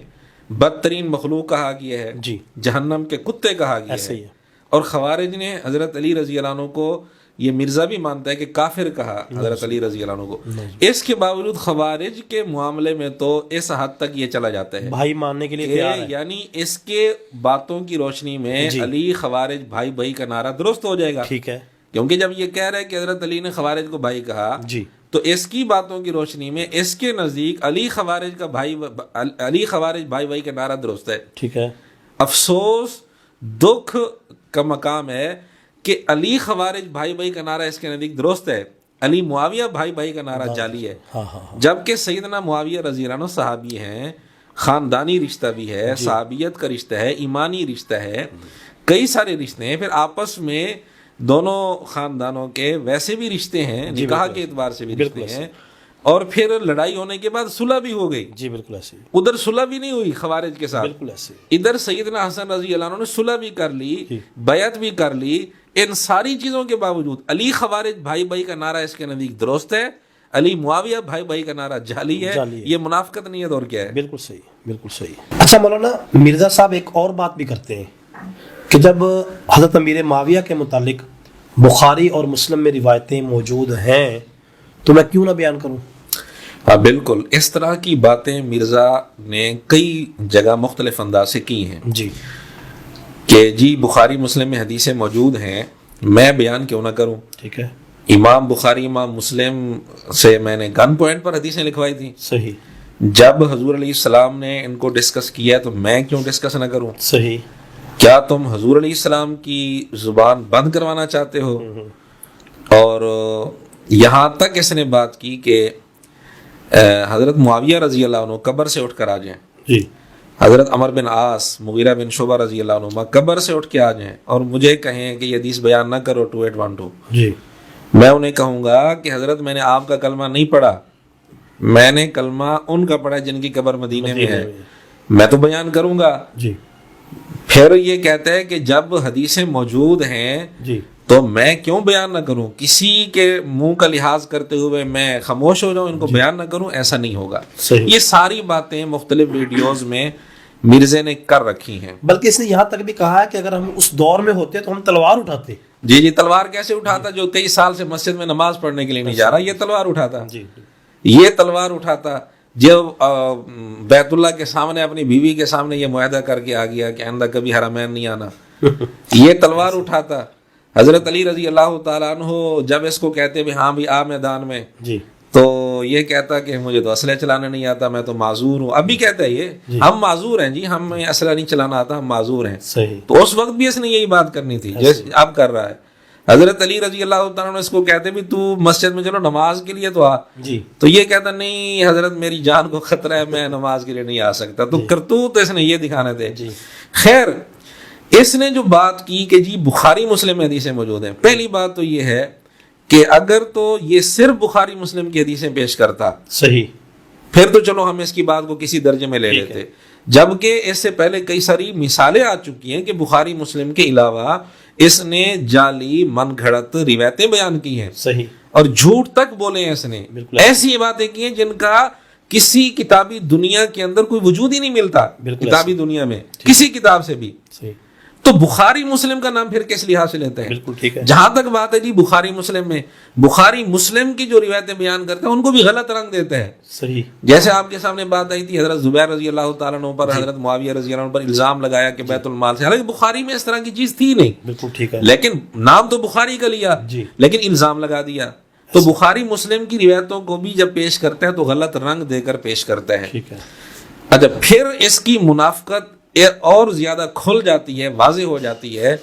بدترین مخلوق کہا گیا ہے, جی, جہنم کے کتے کہا گیا ایسے ہی ہے, ہے. اور خوارج نے حضرت علی رضی اللہ عنہ کو, یہ مرزا بھی مانتا ہے کہ کافر کہا حضرت علی رضی اللہ عنہ کو. اس کے باوجود خوارج کے معاملے میں تو اس حد تک یہ چلا جاتا ہے بھائی ماننے کے لیے تیار ہے. یعنی اس کے باتوں کی روشنی میں علی خوارج بھائی بھائی کا نعرہ درست ہو جائے گا. ٹھیک ہے. کیونکہ جب یہ کہہ رہا ہے کہ حضرت علی نے خوارج کو بھائی کہا, جی, تو اس کی باتوں کی روشنی میں اس کے نزدیک علی خوارج بھائی بھائی کا نعرہ درست ہے. ٹھیک ہے. افسوس دکھ کا مقام ہے کہ علی خوارج بھائی بھائی کا نعرہ اس کے نزدیک درست ہے, علی معاویہ بھائی بھائی کا نعرہ جعلی ہے. جبکہ سیدنا معاویہ رضی اللہ عنہ صحابی ہیں, خاندانی رشتہ بھی ہے, صحابیت کا رشتہ ہے, ایمانی رشتہ ہے, کئی سارے رشتے ہیں. پھر آپس میں دونوں خاندانوں کے ویسے بھی رشتے ہیں, نکاح کے اعتبار سے بھی رشتے ہیں, اور پھر لڑائی ہونے کے بعد صلح بھی ہو گئی. جی بالکل ایسے. ادھر صلح بھی نہیں ہوئی خوارج کے ساتھ, بالکل ایسے. ادھر سیدنا حسن رضی اللہ عنہ نے صلح بھی کر لی, بیعت بھی کر لی. ان ساری چیزوں کے باوجود علی خوارج بھائی بھائی کا نعرہ اس کے نزدیک درست ہے, علی معاویہ بھائی بھائی کا نعرہ جعلی ہے. یہ منافقت نہیں ہے اور کیا ہے؟ بالکل صحیح, بالکل صحیح. اچھا مولانا, مرزا صاحب ایک اور بات بھی کرتے ہیں کہ جب حضرت امیر معاویہ کے متعلق بخاری اور مسلم میں روایتیں موجود ہیں تو میں کیوں نہ بیان کروں؟ ہاں بالکل, اس طرح کی باتیں مرزا نے کئی جگہ مختلف انداز سے کی ہیں. جی, کہ جی بخاری مسلم میں حدیثیں موجود ہیں, میں بیان کیوں نہ کروں. ٹھیک ہے. امام بخاری امام مسلم سے میں نے گن پوائنٹ پر حدیثیں لکھوائی تھی. صحیح. جب حضور علیہ السلام نے ان کو ڈسکس کیا تو میں کیوں ڈسکس نہ کروں. صحیح. کیا تم حضور علیہ السلام کی زبان بند کروانا چاہتے ہو؟ اور یہاں تک اس نے بات کی کہ حضرت معاویہ رضی اللہ عنہ قبر سے اٹھ کر آ جائیں. جی. حضرت عمر بن عاص, مغیرہ بن شعبہ رضی اللہ عنہ قبر سے اٹھ کے آ جائیں اور مجھے کہیں کہ یہ حدیث بیان نہ کرو 2812. جی. میں انہیں کہوں گا کہ حضرت میں نے آپ کا کلمہ نہیں پڑھا, میں نے کلمہ ان کا پڑھا جن کی قبر مدینے میں ہے, میں تو بیان کروں گا. جی. پھر یہ کہتا ہے کہ جب حدیثیں موجود ہیں جی تو میں کیوں بیان نہ کروں, کسی کے منہ کا لحاظ کرتے ہوئے میں خاموش ہو جاؤں, ان کو بیان نہ کروں, ایسا نہیں ہوگا. یہ ساری باتیں مختلف ویڈیوز میں مرزا نے کر رکھی ہیں. بلکہ اس نے یہاں تک بھی کہا ہے کہ اگر ہم اس دور میں ہوتے تو ہم تلوار اٹھاتے. جی, تلوار کیسے اٹھاتا؟ جو 23 سال سے مسجد میں نماز پڑھنے کے لیے نہیں جا رہا, یہ تلوار اٹھاتا. جی. یہ تلوار اٹھاتا، جب بیت اللہ کے سامنے اپنی بیوی کے سامنے یہ معاہدہ کر کے آ گیا کہ آئندہ کبھی حرمین نہیں آنا، یہ تلوار اٹھاتا۔ حضرت علی رضی اللہ تعالیٰ عنہ جب اس کو کہتے بھی ہاں بھی آ میدان میں، جی تو یہ کہتا کہ مجھے تو اسلحہ چلانا نہیں آتا، میں تو معذور ہوں۔ اب بھی کہتا ہے یہ ہم معذور ہیں جی، ہمیں اسلحہ نہیں چلانا آتا، ہم معذور ہیں۔ صحیح، تو اس وقت بھی اس نے یہی بات کرنی تھی جیسے اب کر رہا ہے۔ حضرت علی رضی اللہ تعالیٰ عنہ اس کو کہتے بھی تو مسجد میں چلو نماز کے لیے تو آ، جی تو یہ کہتا نہیں حضرت میری جان کو خطرہ ہے، میں نماز کے لیے نہیں آ سکتا۔ تو کرتوت اس نے یہ دکھانے تھے۔ جی خیر، اس نے جو بات کی کہ جی بخاری مسلم میں حدیثیں موجود ہیں، پہلی بات تو یہ ہے کہ اگر تو یہ صرف بخاری مسلم کی حدیثیں پیش کرتا صحیح، پھر تو چلو ہم اس کی بات کو کسی درجے میں لے لیتے، جبکہ اس سے پہلے کئی ساری مثالیں آ چکی ہیں کہ بخاری مسلم کے علاوہ اس نے جعلی من گھڑت روایتیں بیان کی ہیں صحیح، اور جھوٹ تک بولے ہیں۔ اس نے بالکل ایسی باتیں کی ہیں جن کا کسی کتابی دنیا کے اندر کوئی وجود ہی نہیں ملتا، بالکل کتابی دنیا میں کسی کتاب سے بھی۔ صحیح، تو بخاری مسلم کا نام پھر کس لحاظ سے لیتے ہیں؟ بالکل ٹھیک ہے، جہاں تک بات ہے جی بخاری مسلم میں، بخاری مسلم کی جو روایتیں بیان کرتے ہیں ان کو بھی غلط رنگ دیتے ہیں۔ صحیح، جیسے آپ کے سامنے بات آئی تھی حضرت زبیر رضی اللہ تعالیٰ عنہ پر حضرت معاویہ رضی اللہ عنہ پر الزام لگایا کہ بیت المال سے، حالانکہ بخاری میں اس طرح کی چیز تھی نہیں، بالکل ٹھیک ہے، لیکن نام تو بخاری کا لیا جی لیکن الزام لگا دیا۔ تو بخاری مسلم کی روایتوں کو بھی جب پیش کرتے ہیں تو غلط رنگ دے کر پیش کرتے ہیں۔ ٹھیک ہے، اچھا، پھر اس کی منافقت اور زیادہ کھل جاتی ہے، واضح ہو جاتی ہے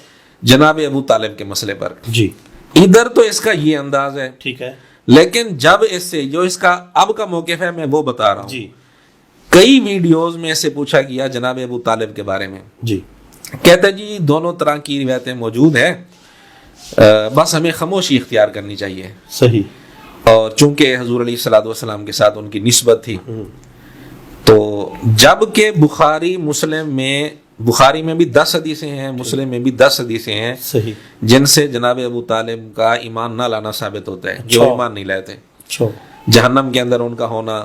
جناب ابو طالب کے مسئلے پر۔ جی ادھر تو اس کا یہ انداز ہے، ٹھیک ہے، لیکن جب اس سے جو اس کا اب کا موقف ہے میں وہ بتا رہا ہوں۔ جی کئی ویڈیوز میں اس سے پوچھا گیا جناب ابو طالب کے بارے میں، جی کہتا جی دونوں طرح کی روایتیں موجود ہیں، بس ہمیں خاموشی اختیار کرنی چاہیے۔ صحیح، اور چونکہ حضور علیہ الصلوۃ والسلام کے ساتھ ان کی نسبت تھی، تو جب کہ بخاری میں بھی 10 حدیثیں ہیں، مسلم میں بھی 10 حدیثیں ہیں صحیح، جن سے جناب ابو طالب کا ایمان نہ لانا ثابت ہوتا ہے، جو ایمان نہیں لاتے، اچھا، جہنم کے اندر ان کا ہونا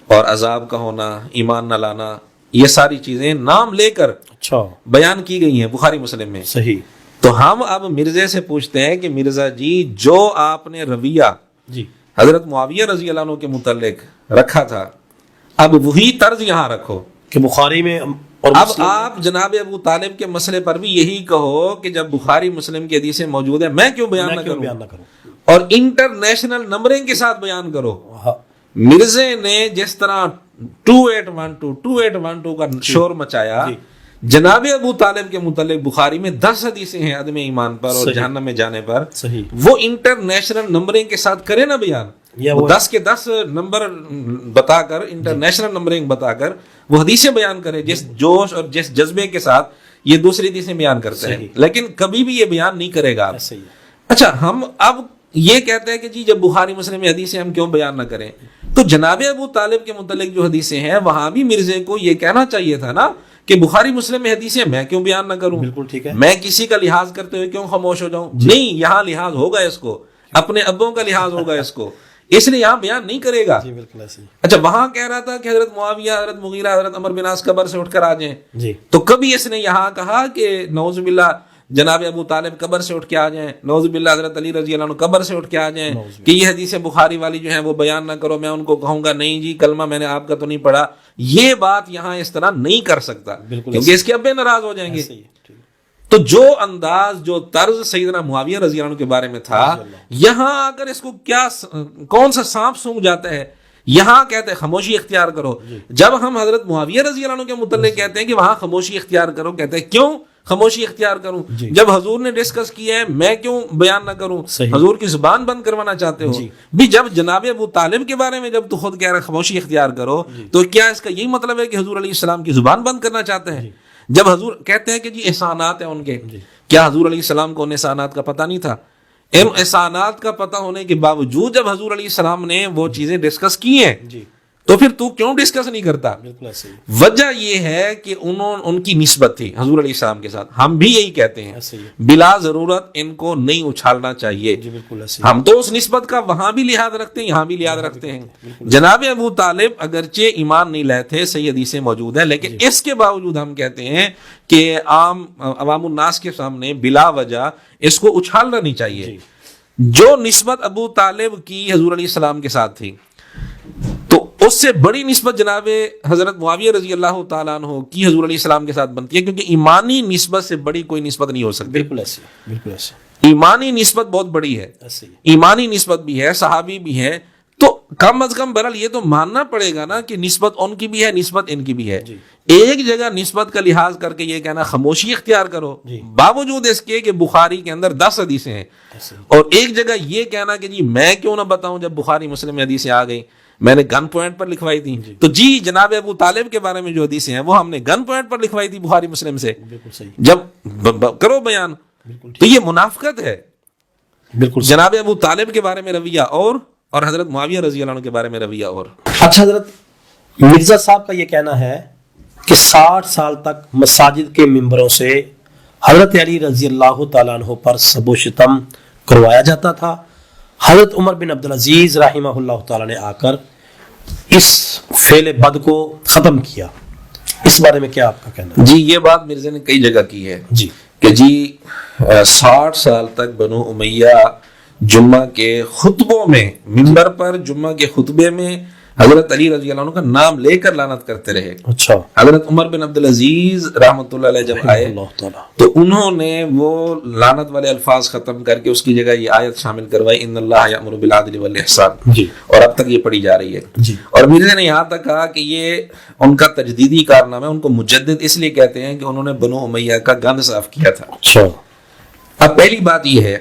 اور عذاب کا ہونا، ایمان نہ لانا، یہ ساری چیزیں نام لے کر اچھا، بیان کی گئی ہیں بخاری مسلم میں۔ صحیح، تو ہم اب مرزے سے پوچھتے ہیں کہ مرزا جی جو آپ نے رویہ جی حضرت معاویہ رضی اللہ عنہ کے متعلق رکھا تھا، اب وہی طرز یہاں رکھو۔ کہ بخاری میں اور اب مسلم آپ جناب ابو طالب کے مسئلے پر بھی یہی کہو کہ جب بخاری مسلم کی حدیثیں موجود ہیں میں کیوں بیان میں نہ کیوں کروں، بیان نہ کروں؟ اور انٹرنیشنل نمبرنگ کے ساتھ بیان کرو۔ ہاں، مرزے نے جس طرح 2812 کا شور مچایا، جی جناب ابو طالب کے متعلق بخاری میں 10 حدیثیں ہیں عدم ایمان پر اور صحیح، جہنم میں جانے پر، صحیح، وہ انٹرنیشنل نمبرنگ کے ساتھ کرے نا بیان، یا وہ وہ 10 کے 10 نمبر بتا کر، انٹرنیشنل نمبرنگ بتا کر وہ حدیثیں بیان کرے جس جوش اور جس جذبے کے ساتھ یہ دوسری حدیثیں بیان کرتے ہیں، صحیح، لیکن کبھی بھی یہ بیان نہیں کرے گا۔ ایسے ہی ہے۔ اچھا، ہم اب یہ کہتے ہیں کہ جی جب بخاری مسلم میں حدیثیں ہم کیوں بیان نہ کریں، تو جناب ابو طالب کے متعلق جو حدیثیں ہیں وہاں بھی مرزے کو یہ کہنا چاہیے تھا نا کہ بخاری مسلم میں حدیثیں میں کیوں بیان نہ کروں، بالکل ٹھیک ہے، میں کسی کا لحاظ کرتے ہوئے کیوں خاموش ہو جاؤں؟ نہیں، یہاں لحاظ ہوگا اس کو، اپنے ابوں کا لحاظ ہوگا اس کو، اس لیے یہاں بیان نہیں کرے گا۔ جی بالکل ایسے ہی، اچھا، وہاں کہہ رہا تھا کہ حضرت معاویہ، حضرت مغیرہ، حضرت عمر بن عاص قبر سے اٹھ کر آ جائیں، جی تو کبھی اس نے یہاں کہا کہ نعوذ باللہ جناب ابو طالب قبر سے اٹھ کے آ جائیں، نعوذ باللہ حضرت علی رضی اللہ عنہ قبر سے اٹھ کے آ جائیں کہ یہ حدیث بخاری والی جو ہیں وہ بیان نہ کرو، میں ان کو کہوں گا نہیں جی کلمہ میں نے آپ کا تو نہیں پڑھا، یہ بات یہاں اس طرح نہیں کر سکتا کیونکہ اس کے ابے ناراض ہو جائیں گے۔ ایسے ہی ہے، ٹھیک ہے۔ تو جو انداز، جو طرز سیدنا معاویہ رضی اللہ عنہ کے بارے میں تھا، یہاں آ کر اس کو کیا کون سا سانپ سونگ جاتا ہے، یہاں کہتے ہیں خاموشی اختیار کرو۔ جب ہم حضرت معاویہ رضی اللہ عنہ کے متعلق کہتے ہیں کہ وہاں خاموشی اختیار کرو، کہتے ہیں کیوں خاموشی اختیار کروں؟ جب حضور نے ڈسکس کیا ہے میں کیوں بیان نہ کروں؟ حضور کی زبان بند کروانا چاہتے ہو بھی؟ جب جناب ابو طالب کے بارے میں جب تو خود کہہ رہے خاموشی اختیار کرو، تو کیا اس کا یہی مطلب ہے کہ حضور علیہ السلام کی زبان بند کرنا چاہتے ہیں؟ جب حضور کہتے ہیں کہ جی احسانات ہیں ان کے، کیا حضور علیہ السلام کو ان احسانات کا پتہ نہیں تھا؟ ان احسانات کا پتہ ہونے کے باوجود جب حضور علیہ السلام نے وہ چیزیں ڈسکس کی ہیں تو پھر تو کیوں ڈسکس نہیں کرتا؟ بالکل ایسے ہی، وجہ یہ ہے کہ ان کی نسبت تھی حضور علیہ السلام کے ساتھ، ہم بھی یہی کہتے ہیں ایسے ہی ہے، بلا ضرورت ان کو نہیں اچھالنا چاہیے۔ جی بالکل ایسے ہی، ہم تو اس نسبت کا وہاں بھی لحاظ رکھتے ہیں، یہاں بھی لحاظ رکھتے ہیں۔ جناب ابو طالب اگرچہ ایمان نہیں لائے تھے، صحیح حدیثیں موجود ہیں، لیکن اس کے باوجود ہم کہتے ہیں کہ عام عوام الناس کے سامنے بلا وجہ اس کو اچھالنا نہیں چاہیے۔ جو نسبت ابو طالب کی حضور علیہ السلام کے ساتھ تھی، اس سے بڑی نسبت جناب حضرت معاویہ رضی اللہ تعالیٰ عنہ کی حضور علیہ السلام کے ساتھ بنتی ہے، کیونکہ ایمانی نسبت سے بڑی کوئی نسبت نہیں ہو سکتی. بالکل ایسے، بالکل ایسے، ایمانی نسبت بہت بڑی ہے، ایسے ہی. ایمانی نسبت بھی ہے، صحابی بھی ہے، تو کم از کم بہرحال یہ تو ماننا پڑے گا نا کہ نسبت ان کی بھی ہے، نسبت ان کی بھی ہے. جی. ایک جگہ نسبت کا لحاظ کر کے یہ کہنا خاموشی اختیار کرو، جی. باوجود اس کے کہ بخاری کے اندر 10 حدیثیں ہیں، ایسے ہی. اور ایک جگہ یہ کہنا کہ جی میں کیوں نہ بتاؤں، جب بخاری مسلم میں حدیثیں آ گئی میں نے گن پوائنٹ پر لکھوائی تھی. تو جی جناب ابو طالب کے بارے میں جو حدیثیں ہیں وہ ہم نے گن پوائنٹ پر لکھوائی تھی بخاری مسلم سے. بالکل صحیح. جب کرو بیان، بالکل تو یہ منافقت ہے. بالکل. جناب ابو طالب کے بارے میں رویہ اور حضرت معاویہ رضی اللہ عنہ کے بارے میں رویہ اور. اچھا حضرت، مرزا صاحب کا یہ کہنا ہے کہ 60 سال تک مساجد کے ممبروں سے حضرت علی رضی اللہ تعالیٰ عنہ پر سب و شتم کروایا جاتا تھا. حضرت عمر بن عبدالعزیز رحمہ اللہ تعالیٰ نے آ کر اس فعل بد کو ختم کیا. اس بارے میں کیا آپ کا کہنا ہے؟ جی یہ بات مرزا نے کئی جگہ کی ہے جی کہ جی 60 سال تک بنو امیہ جمعہ کے خطبوں میں، ممبر پر جمعہ کے خطبے میں حضرت علی رضی اللہ عنہ کا نام لے کر لعنت کرتے رہے. اچھا. حضرت عمر بن عبدالعزیز رحمۃ اللہ علیہ جب آئے اللہ تعالیٰ. تو انہوں نے وہ لعنت والے الفاظ ختم کر کے اس کی جگہ یہ آیت شامل کروائی، ان اللہ یأمر بالعدل والاحسان، جی. اور اب تک یہ پڑھی جا رہی ہے. جی. اور مرزا نے یہاں تک کہا کہ یہ ان کا تجدیدی کارنامہ ہے، ان کو مجدد اس لیے کہتے ہیں کہ انہوں نے بنو امیہ کا گند صاف کیا تھا. اچھا. اب پہلی بات یہ ہے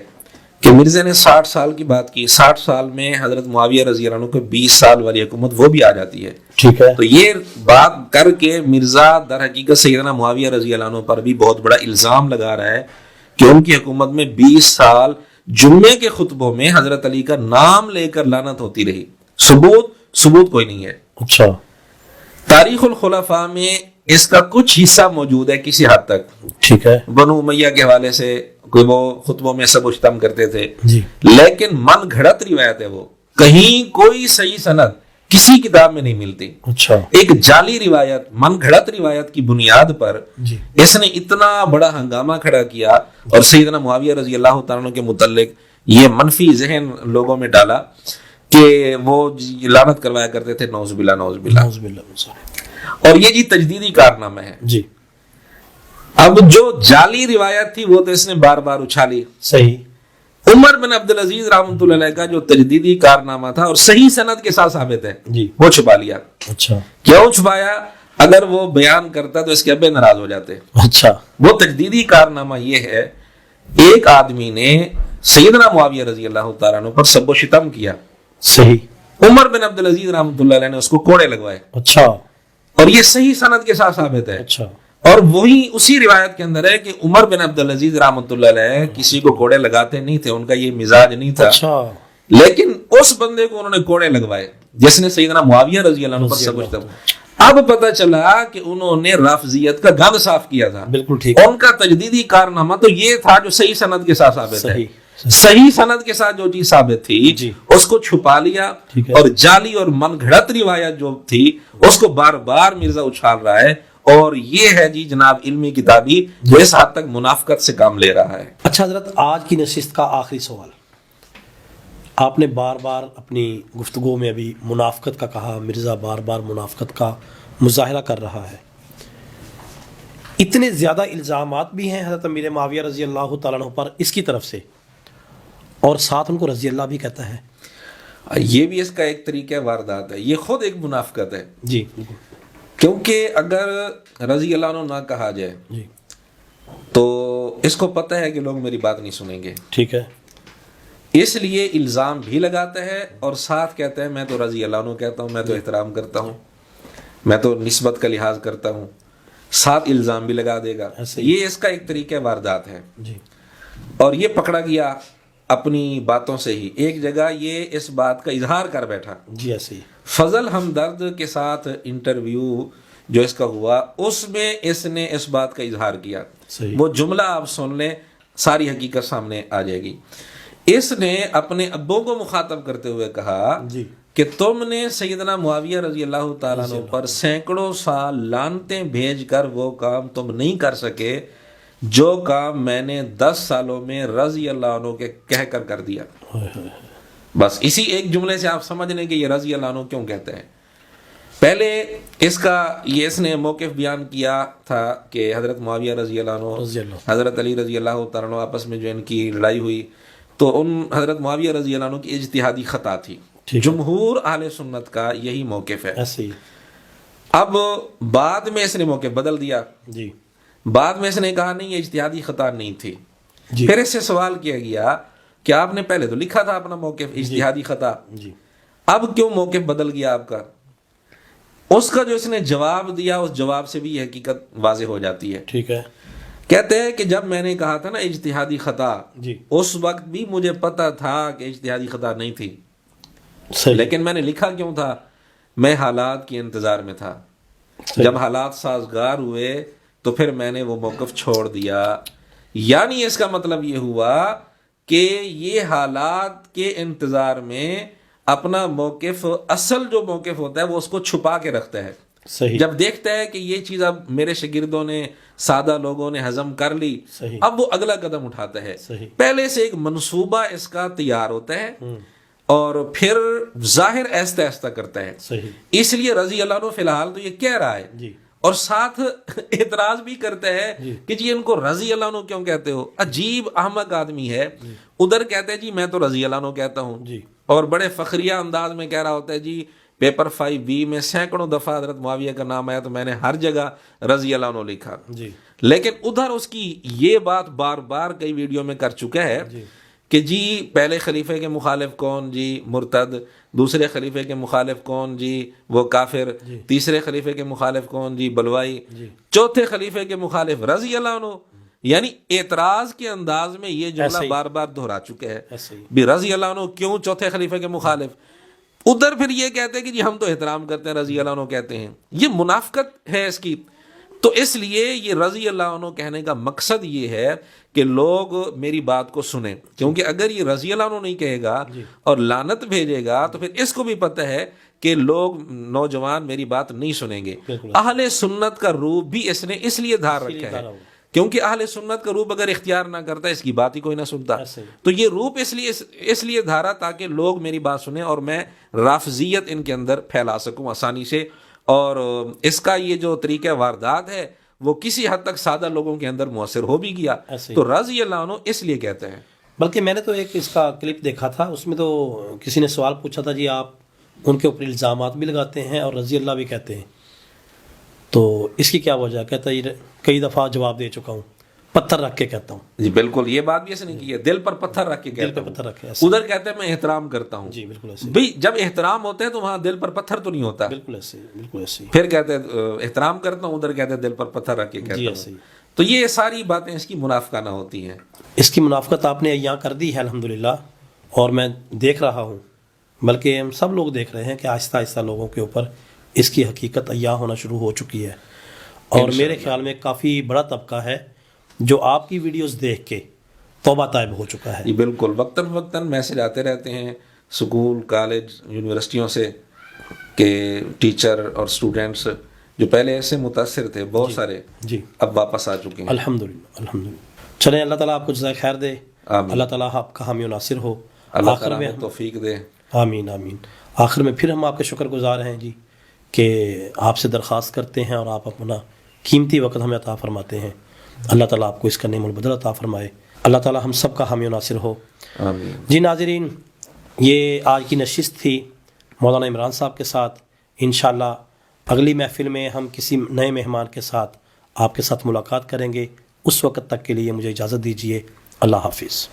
کہ مرزا نے 60 سال کی بات کی، 60 سال میں حضرت معاویہ رضی اللہ عنہ کو 20 سال والی حکومت وہ بھی آ جاتی ہے. ٹھیک ہے. تو یہ بات کر کے مرزا در حقیقت سیدنا معاویہ رضی اللہ عنہ پر بھی بہت بڑا الزام لگا رہا ہے کہ ان کی حکومت میں 20 سال جمعے کے خطبوں میں حضرت علی کا نام لے کر لعنت ہوتی رہی. ثبوت کوئی نہیں ہے. اچھا. تاریخ الخلفاء میں اس کا کچھ حصہ موجود ہے کسی حد تک. ٹھیک ہے. بنو امیہ کے حوالے سے کوئی وہ خطبوں میں سب اشتم کرتے تھے، جی. لیکن من گھڑت روایت ہے، وہ کہیں کوئی صحیح سند کسی کتاب میں نہیں ملتی. اچھا. ایک جعلی روایت، من گھڑت روایت کی بنیاد پر جی. اس نے اتنا بڑا ہنگامہ کھڑا کیا اور سیدنا معاویہ رضی اللہ تعالیٰ عنہ کے متعلق یہ منفی ذہن لوگوں میں ڈالا کہ وہ لعنت کروایا کرتے تھے. نعوذ باللہ نعوذ باللہ. نعوذ باللہ. اور یہ جی تجدیدی کارنامہ ہے. جی. اب جو جعلی روایت تھی وہ تو اس نے بار بار اچھالی. صحیح. عمر بن عبدالعزیز رحمۃ اللہ علیہ کا جو تجدیدی کارنامہ تھا اور صحیح سند کے ساتھ ثابت ہے، جی. وہ چھپا لیا. اچھا. کیوں چھپایا؟ اگر وہ بیان کرتا تو اس کے ابے ناراض ہو جاتے. اچھا. وہ تجدیدی کارنامہ یہ ہے، ایک آدمی نے سیدنا معاویہ رضی اللہ تعالیٰ عنہ پر سب و شتم کیا. صحیح. عمر بن عبدالعزیز رحمۃ اللہ علیہ نے اس کو کوڑے لگوائے، اچھا. اور یہ صحیح سند کے ساتھ ثابت ہے. اچھا. اور وہی اسی روایت کے اندر ہے کہ عمر بن عبدالعزیز رحمۃ اللہ علیہ کسی کو کوڑے لگاتے نہیں تھے، ان کا یہ مزاج نہیں تھا. اچھا. لیکن اس بندے کو انہوں نے کوڑے لگوائے جس نے سیدنا معاویہ رضی اللہ عنہ پر سب کچھ. اب پتہ چلا کہ انہوں نے رافضیت کا گند صاف کیا تھا. بالکل ٹھیک. ان کا تجدیدی کارنامہ تو یہ تھا جو صحیح سند کے ساتھ ثابت ہے. صحیح سند کے ساتھ جو چیز ثابت تھی جی. اس کو چھپا لیا، ٹھیک ہے. اور جعلی اور من گھڑت روایت جو تھی اس کو بار بار مرزا اچھال رہا ہے. اور یہ ہے جی جناب علمی کتابی جو اس حد تک منافقت سے کام لے رہا ہے. اچھا حضرت، آج کی نشست کا آخری سوال. آپ نے بار بار اپنی گفتگو میں ابھی منافقت کا کہا، مرزا بار بار منافقت کا مظاہرہ کر رہا ہے. اتنے زیادہ الزامات بھی ہیں حضرت امیر معاویہ رضی اللہ تعالیٰ عنہ پر اس کی طرف سے، اور ساتھ ان کو رضی اللہ بھی کہتا ہے. یہ بھی اس کا ایک طریقہ واردات ہے، یہ خود ایک منافقت ہے. جی. کیونکہ اگر رضی اللہ عنہ نہ کہا جائے جی. تو اس کو پتہ ہے کہ لوگ میری بات نہیں سنیں گے. ٹھیک ہے. اس لیے الزام بھی لگاتا ہے اور ساتھ کہتا ہے میں تو رضی اللہ عنہ کہتا ہوں، میں تو احترام کرتا ہوں، میں تو نسبت کا لحاظ کرتا ہوں، ساتھ الزام بھی لگا دے گا. یہ اس کا ایک طریقہ واردات ہے. جی. اور یہ پکڑا گیا اپنی باتوں سے ہی. ایک جگہ یہ اس بات کا اظہار کر بیٹھا. جی ایسے ہی. فضل ہمدرد کے ساتھ انٹرویو جو اس کا ہوا اس میں اس نے اس بات کا اظہار کیا. صحیح. وہ جملہ آپ سن لیں، ساری حقیقت سامنے آ جائے گی. اس نے اپنے ابو کو مخاطب کرتے ہوئے کہا جی. کہ تم نے سیدنا معاویہ رضی اللہ تعالیٰ عنہ پر سینکڑوں سال لعنتیں بھیج کر وہ کام تم نہیں کر سکے جو کام میں نے 10 سالوں میں رضی اللہ عنہ کے کہہ کر دیا. بس اسی ایک جملے سے آپ سمجھ لیں کہ یہ رضی اللہ عنہ کیوں کہتے ہیں. پہلے اس کا یہ اس نے موقف بیان کیا تھا کہ حضرت معاویہ رضی اللہ عنہ حضرت علی رضی اللہ تعالیٰ عنہ آپس میں جو ان کی لڑائی ہوئی تو ان حضرت معاویہ رضی اللہ عنہ کی اجتہادی خطا تھی. جمہور اہل سنت کا یہی موقف ہے. اب بعد میں اس نے موقف بدل دیا. جی بعد میں اس نے کہا نہیں یہ اجتہادی خطا نہیں تھی. پھر اس سے سوال کیا گیا کہ آپ نے پہلے تو لکھا تھا اپنا موقف اجتہادی خطا, اب کیوں موقف بدل گیا آپ کا؟ اس کا جو اس نے جواب دیا اس جواب سے بھی یہ حقیقت واضح ہو جاتی ہے. ٹھیک ہے. کہتے ہیں کہ جب میں نے کہا تھا نا اجتہادی خطا, جی اس وقت بھی مجھے پتا تھا کہ اجتہادی خطا نہیں تھی, صحیح. لیکن میں نے لکھا کیوں تھا؟ میں حالات کے انتظار میں تھا. جب حالات سازگار ہوئے تو پھر میں نے وہ موقف چھوڑ دیا. یعنی اس کا مطلب یہ ہوا کہ یہ حالات کے انتظار میں اپنا موقف, اصل جو موقف ہوتا ہے وہ اس کو چھپا کے رکھتا ہے. صحیح. جب دیکھتا ہے کہ یہ چیز اب میرے شاگردوں نے, سادہ لوگوں نے ہضم کر لی, صحیح. اب وہ اگلا قدم اٹھاتا ہے. صحیح. پہلے سے ایک منصوبہ اس کا تیار ہوتا ہے اور پھر ظاہر ایستا ایستا کرتا ہے. صحیح. اس لیے رضی اللہ عنہ فی الحال تو یہ کہہ رہا ہے جی, اور ساتھ اعتراض بھی کرتا ہے کہ جی ان کو رضی اللہ عنہ کیوں کہتے ہو؟ عجیب احمق آدمی ہے. ادھر کہتے ہیں جی میں تو رضی اللہ عنہ کہتا ہوں, جی, اور بڑے فخریہ انداز میں کہہ رہا ہوتا ہے جی پیپر 5B میں سینکڑوں دفعہ حضرت معاویہ کا نام آیا تو میں نے ہر جگہ رضی اللہ عنہ لکھا. جی. لیکن ادھر اس کی یہ بات بار بار کئی ویڈیو میں کر چکا ہے کہ جی پہلے خلیفے کے مخالف کون؟ جی مرتد. دوسرے خلیفے کے مخالف کون؟ جی وہ کافر. تیسرے خلیفے کے مخالف کون؟ جی بلوائی. چوتھے خلیفے کے مخالف رضی اللہ عنہ. یعنی اعتراض کے انداز میں یہ جملہ بار بار دہرا چکے ہے بھی رضی اللہ عنہ کیوں چوتھے خلیفے کے مخالف. ادھر پھر یہ کہتے ہیں کہ جی ہم تو احترام کرتے ہیں, رضی اللہ عنہ کہتے ہیں. یہ منافقت ہے اس کی. تو اس لیے یہ رضی اللہ عنہ کہنے کا مقصد یہ ہے کہ لوگ میری بات کو سنیں, کیونکہ اگر یہ رضی اللہ عنہ نہیں کہے گا اور لعنت بھیجے گا تو پھر اس کو بھی پتہ ہے کہ لوگ نوجوان میری بات نہیں سنیں گے. اہل سنت کا روپ بھی اس نے اس لیے دھار رکھا ہے کیونکہ اہل سنت کا روپ اگر اختیار نہ کرتا اس کی بات ہی کوئی نہ سنتا. تو یہ روپ اس لیے دھارا تاکہ لوگ میری بات سنیں اور میں رافضیت ان کے اندر پھیلا سکوں آسانی سے. اور اس کا یہ جو طریقہ واردات ہے وہ کسی حد تک سادہ لوگوں کے اندر مؤثر ہو بھی گیا. تو رضی اللہ عنہ اس لیے کہتے ہیں. بلکہ میں نے تو ایک اس کا کلپ دیکھا تھا, اس میں تو کسی نے سوال پوچھا تھا جی آپ ان کے اوپر الزامات بھی لگاتے ہیں اور رضی اللہ بھی کہتے ہیں, تو اس کی کیا وجہ؟ کہتا ہے کئی دفعہ جواب دے چکا ہوں, پتھر رکھ کے کہتا ہوں. جی بالکل, یہ بات بھی ایسے نہیں کی ہے, دل پر پتھر رکھ کے کہتا ہوں. پتھر رکھے ادھر کہتے ہیں میں احترام کرتا ہوں. جی بالکل ایسے. بھئی جب احترام ہوتا ہے تو وہاں دل پر پتھر تو نہیں ہوتا. بالکل ایسے, بالکل ایسے. پھر کہتے ہیں احترام کرتا ہوں, ادھر کہتے ہیں دل پر پتھر رکھ کے کہتا ہوں. تو یہ ساری باتیں اس کی منافقانہ ہوتی ہیں. اس کی منافقت آپ نے یہاں کر دی ہے الحمدللہ, اور میں دیکھ رہا ہوں, بلکہ ہم سب لوگ دیکھ رہے ہیں کہ آہستہ آہستہ لوگوں کے اوپر اس کی حقیقت عیاں ہونا شروع ہو چکی ہے. اور میرے خیال میں کافی بڑا طبقہ ہے جو آپ کی ویڈیوز دیکھ کے توبہ طائب ہو چکا ہے. جی بالکل, وقتاً وقتاً میسج آتے رہتے ہیں سکول, کالج, یونیورسٹیوں سے کہ ٹیچر اور اسٹوڈنٹس جو پہلے ایسے متاثر تھے بہت سارے جی اب واپس آ چکے ہیں. الحمدللہ الحمدللہ. چلیں اللہ تعالیٰ آپ کو جزائے خیر دے, اللہ تعالیٰ آپ کا حامی و ناصر ہو. اللہ تعالیٰ ہمیں توفیق دے. آمین آمین. آخر میں پھر ہم آپ کے شکر گزار ہیں جی کہ آپ سے درخواست کرتے ہیں اور آپ اپنا قیمتی وقت ہمیں عطا فرماتے ہیں. اللہ تعالیٰ آپ کو اس کا نعم البدل عطا فرمائے. اللہ تعالیٰ ہم سب کا حامی و ناصر ہو. آمین. جی ناظرین, یہ آج کی نشست تھی مولانا عمران صاحب کے ساتھ. انشاءاللہ اگلی محفل میں ہم کسی نئے مہمان کے ساتھ آپ کے ساتھ ملاقات کریں گے. اس وقت تک کے لیے مجھے اجازت دیجیے. اللہ حافظ.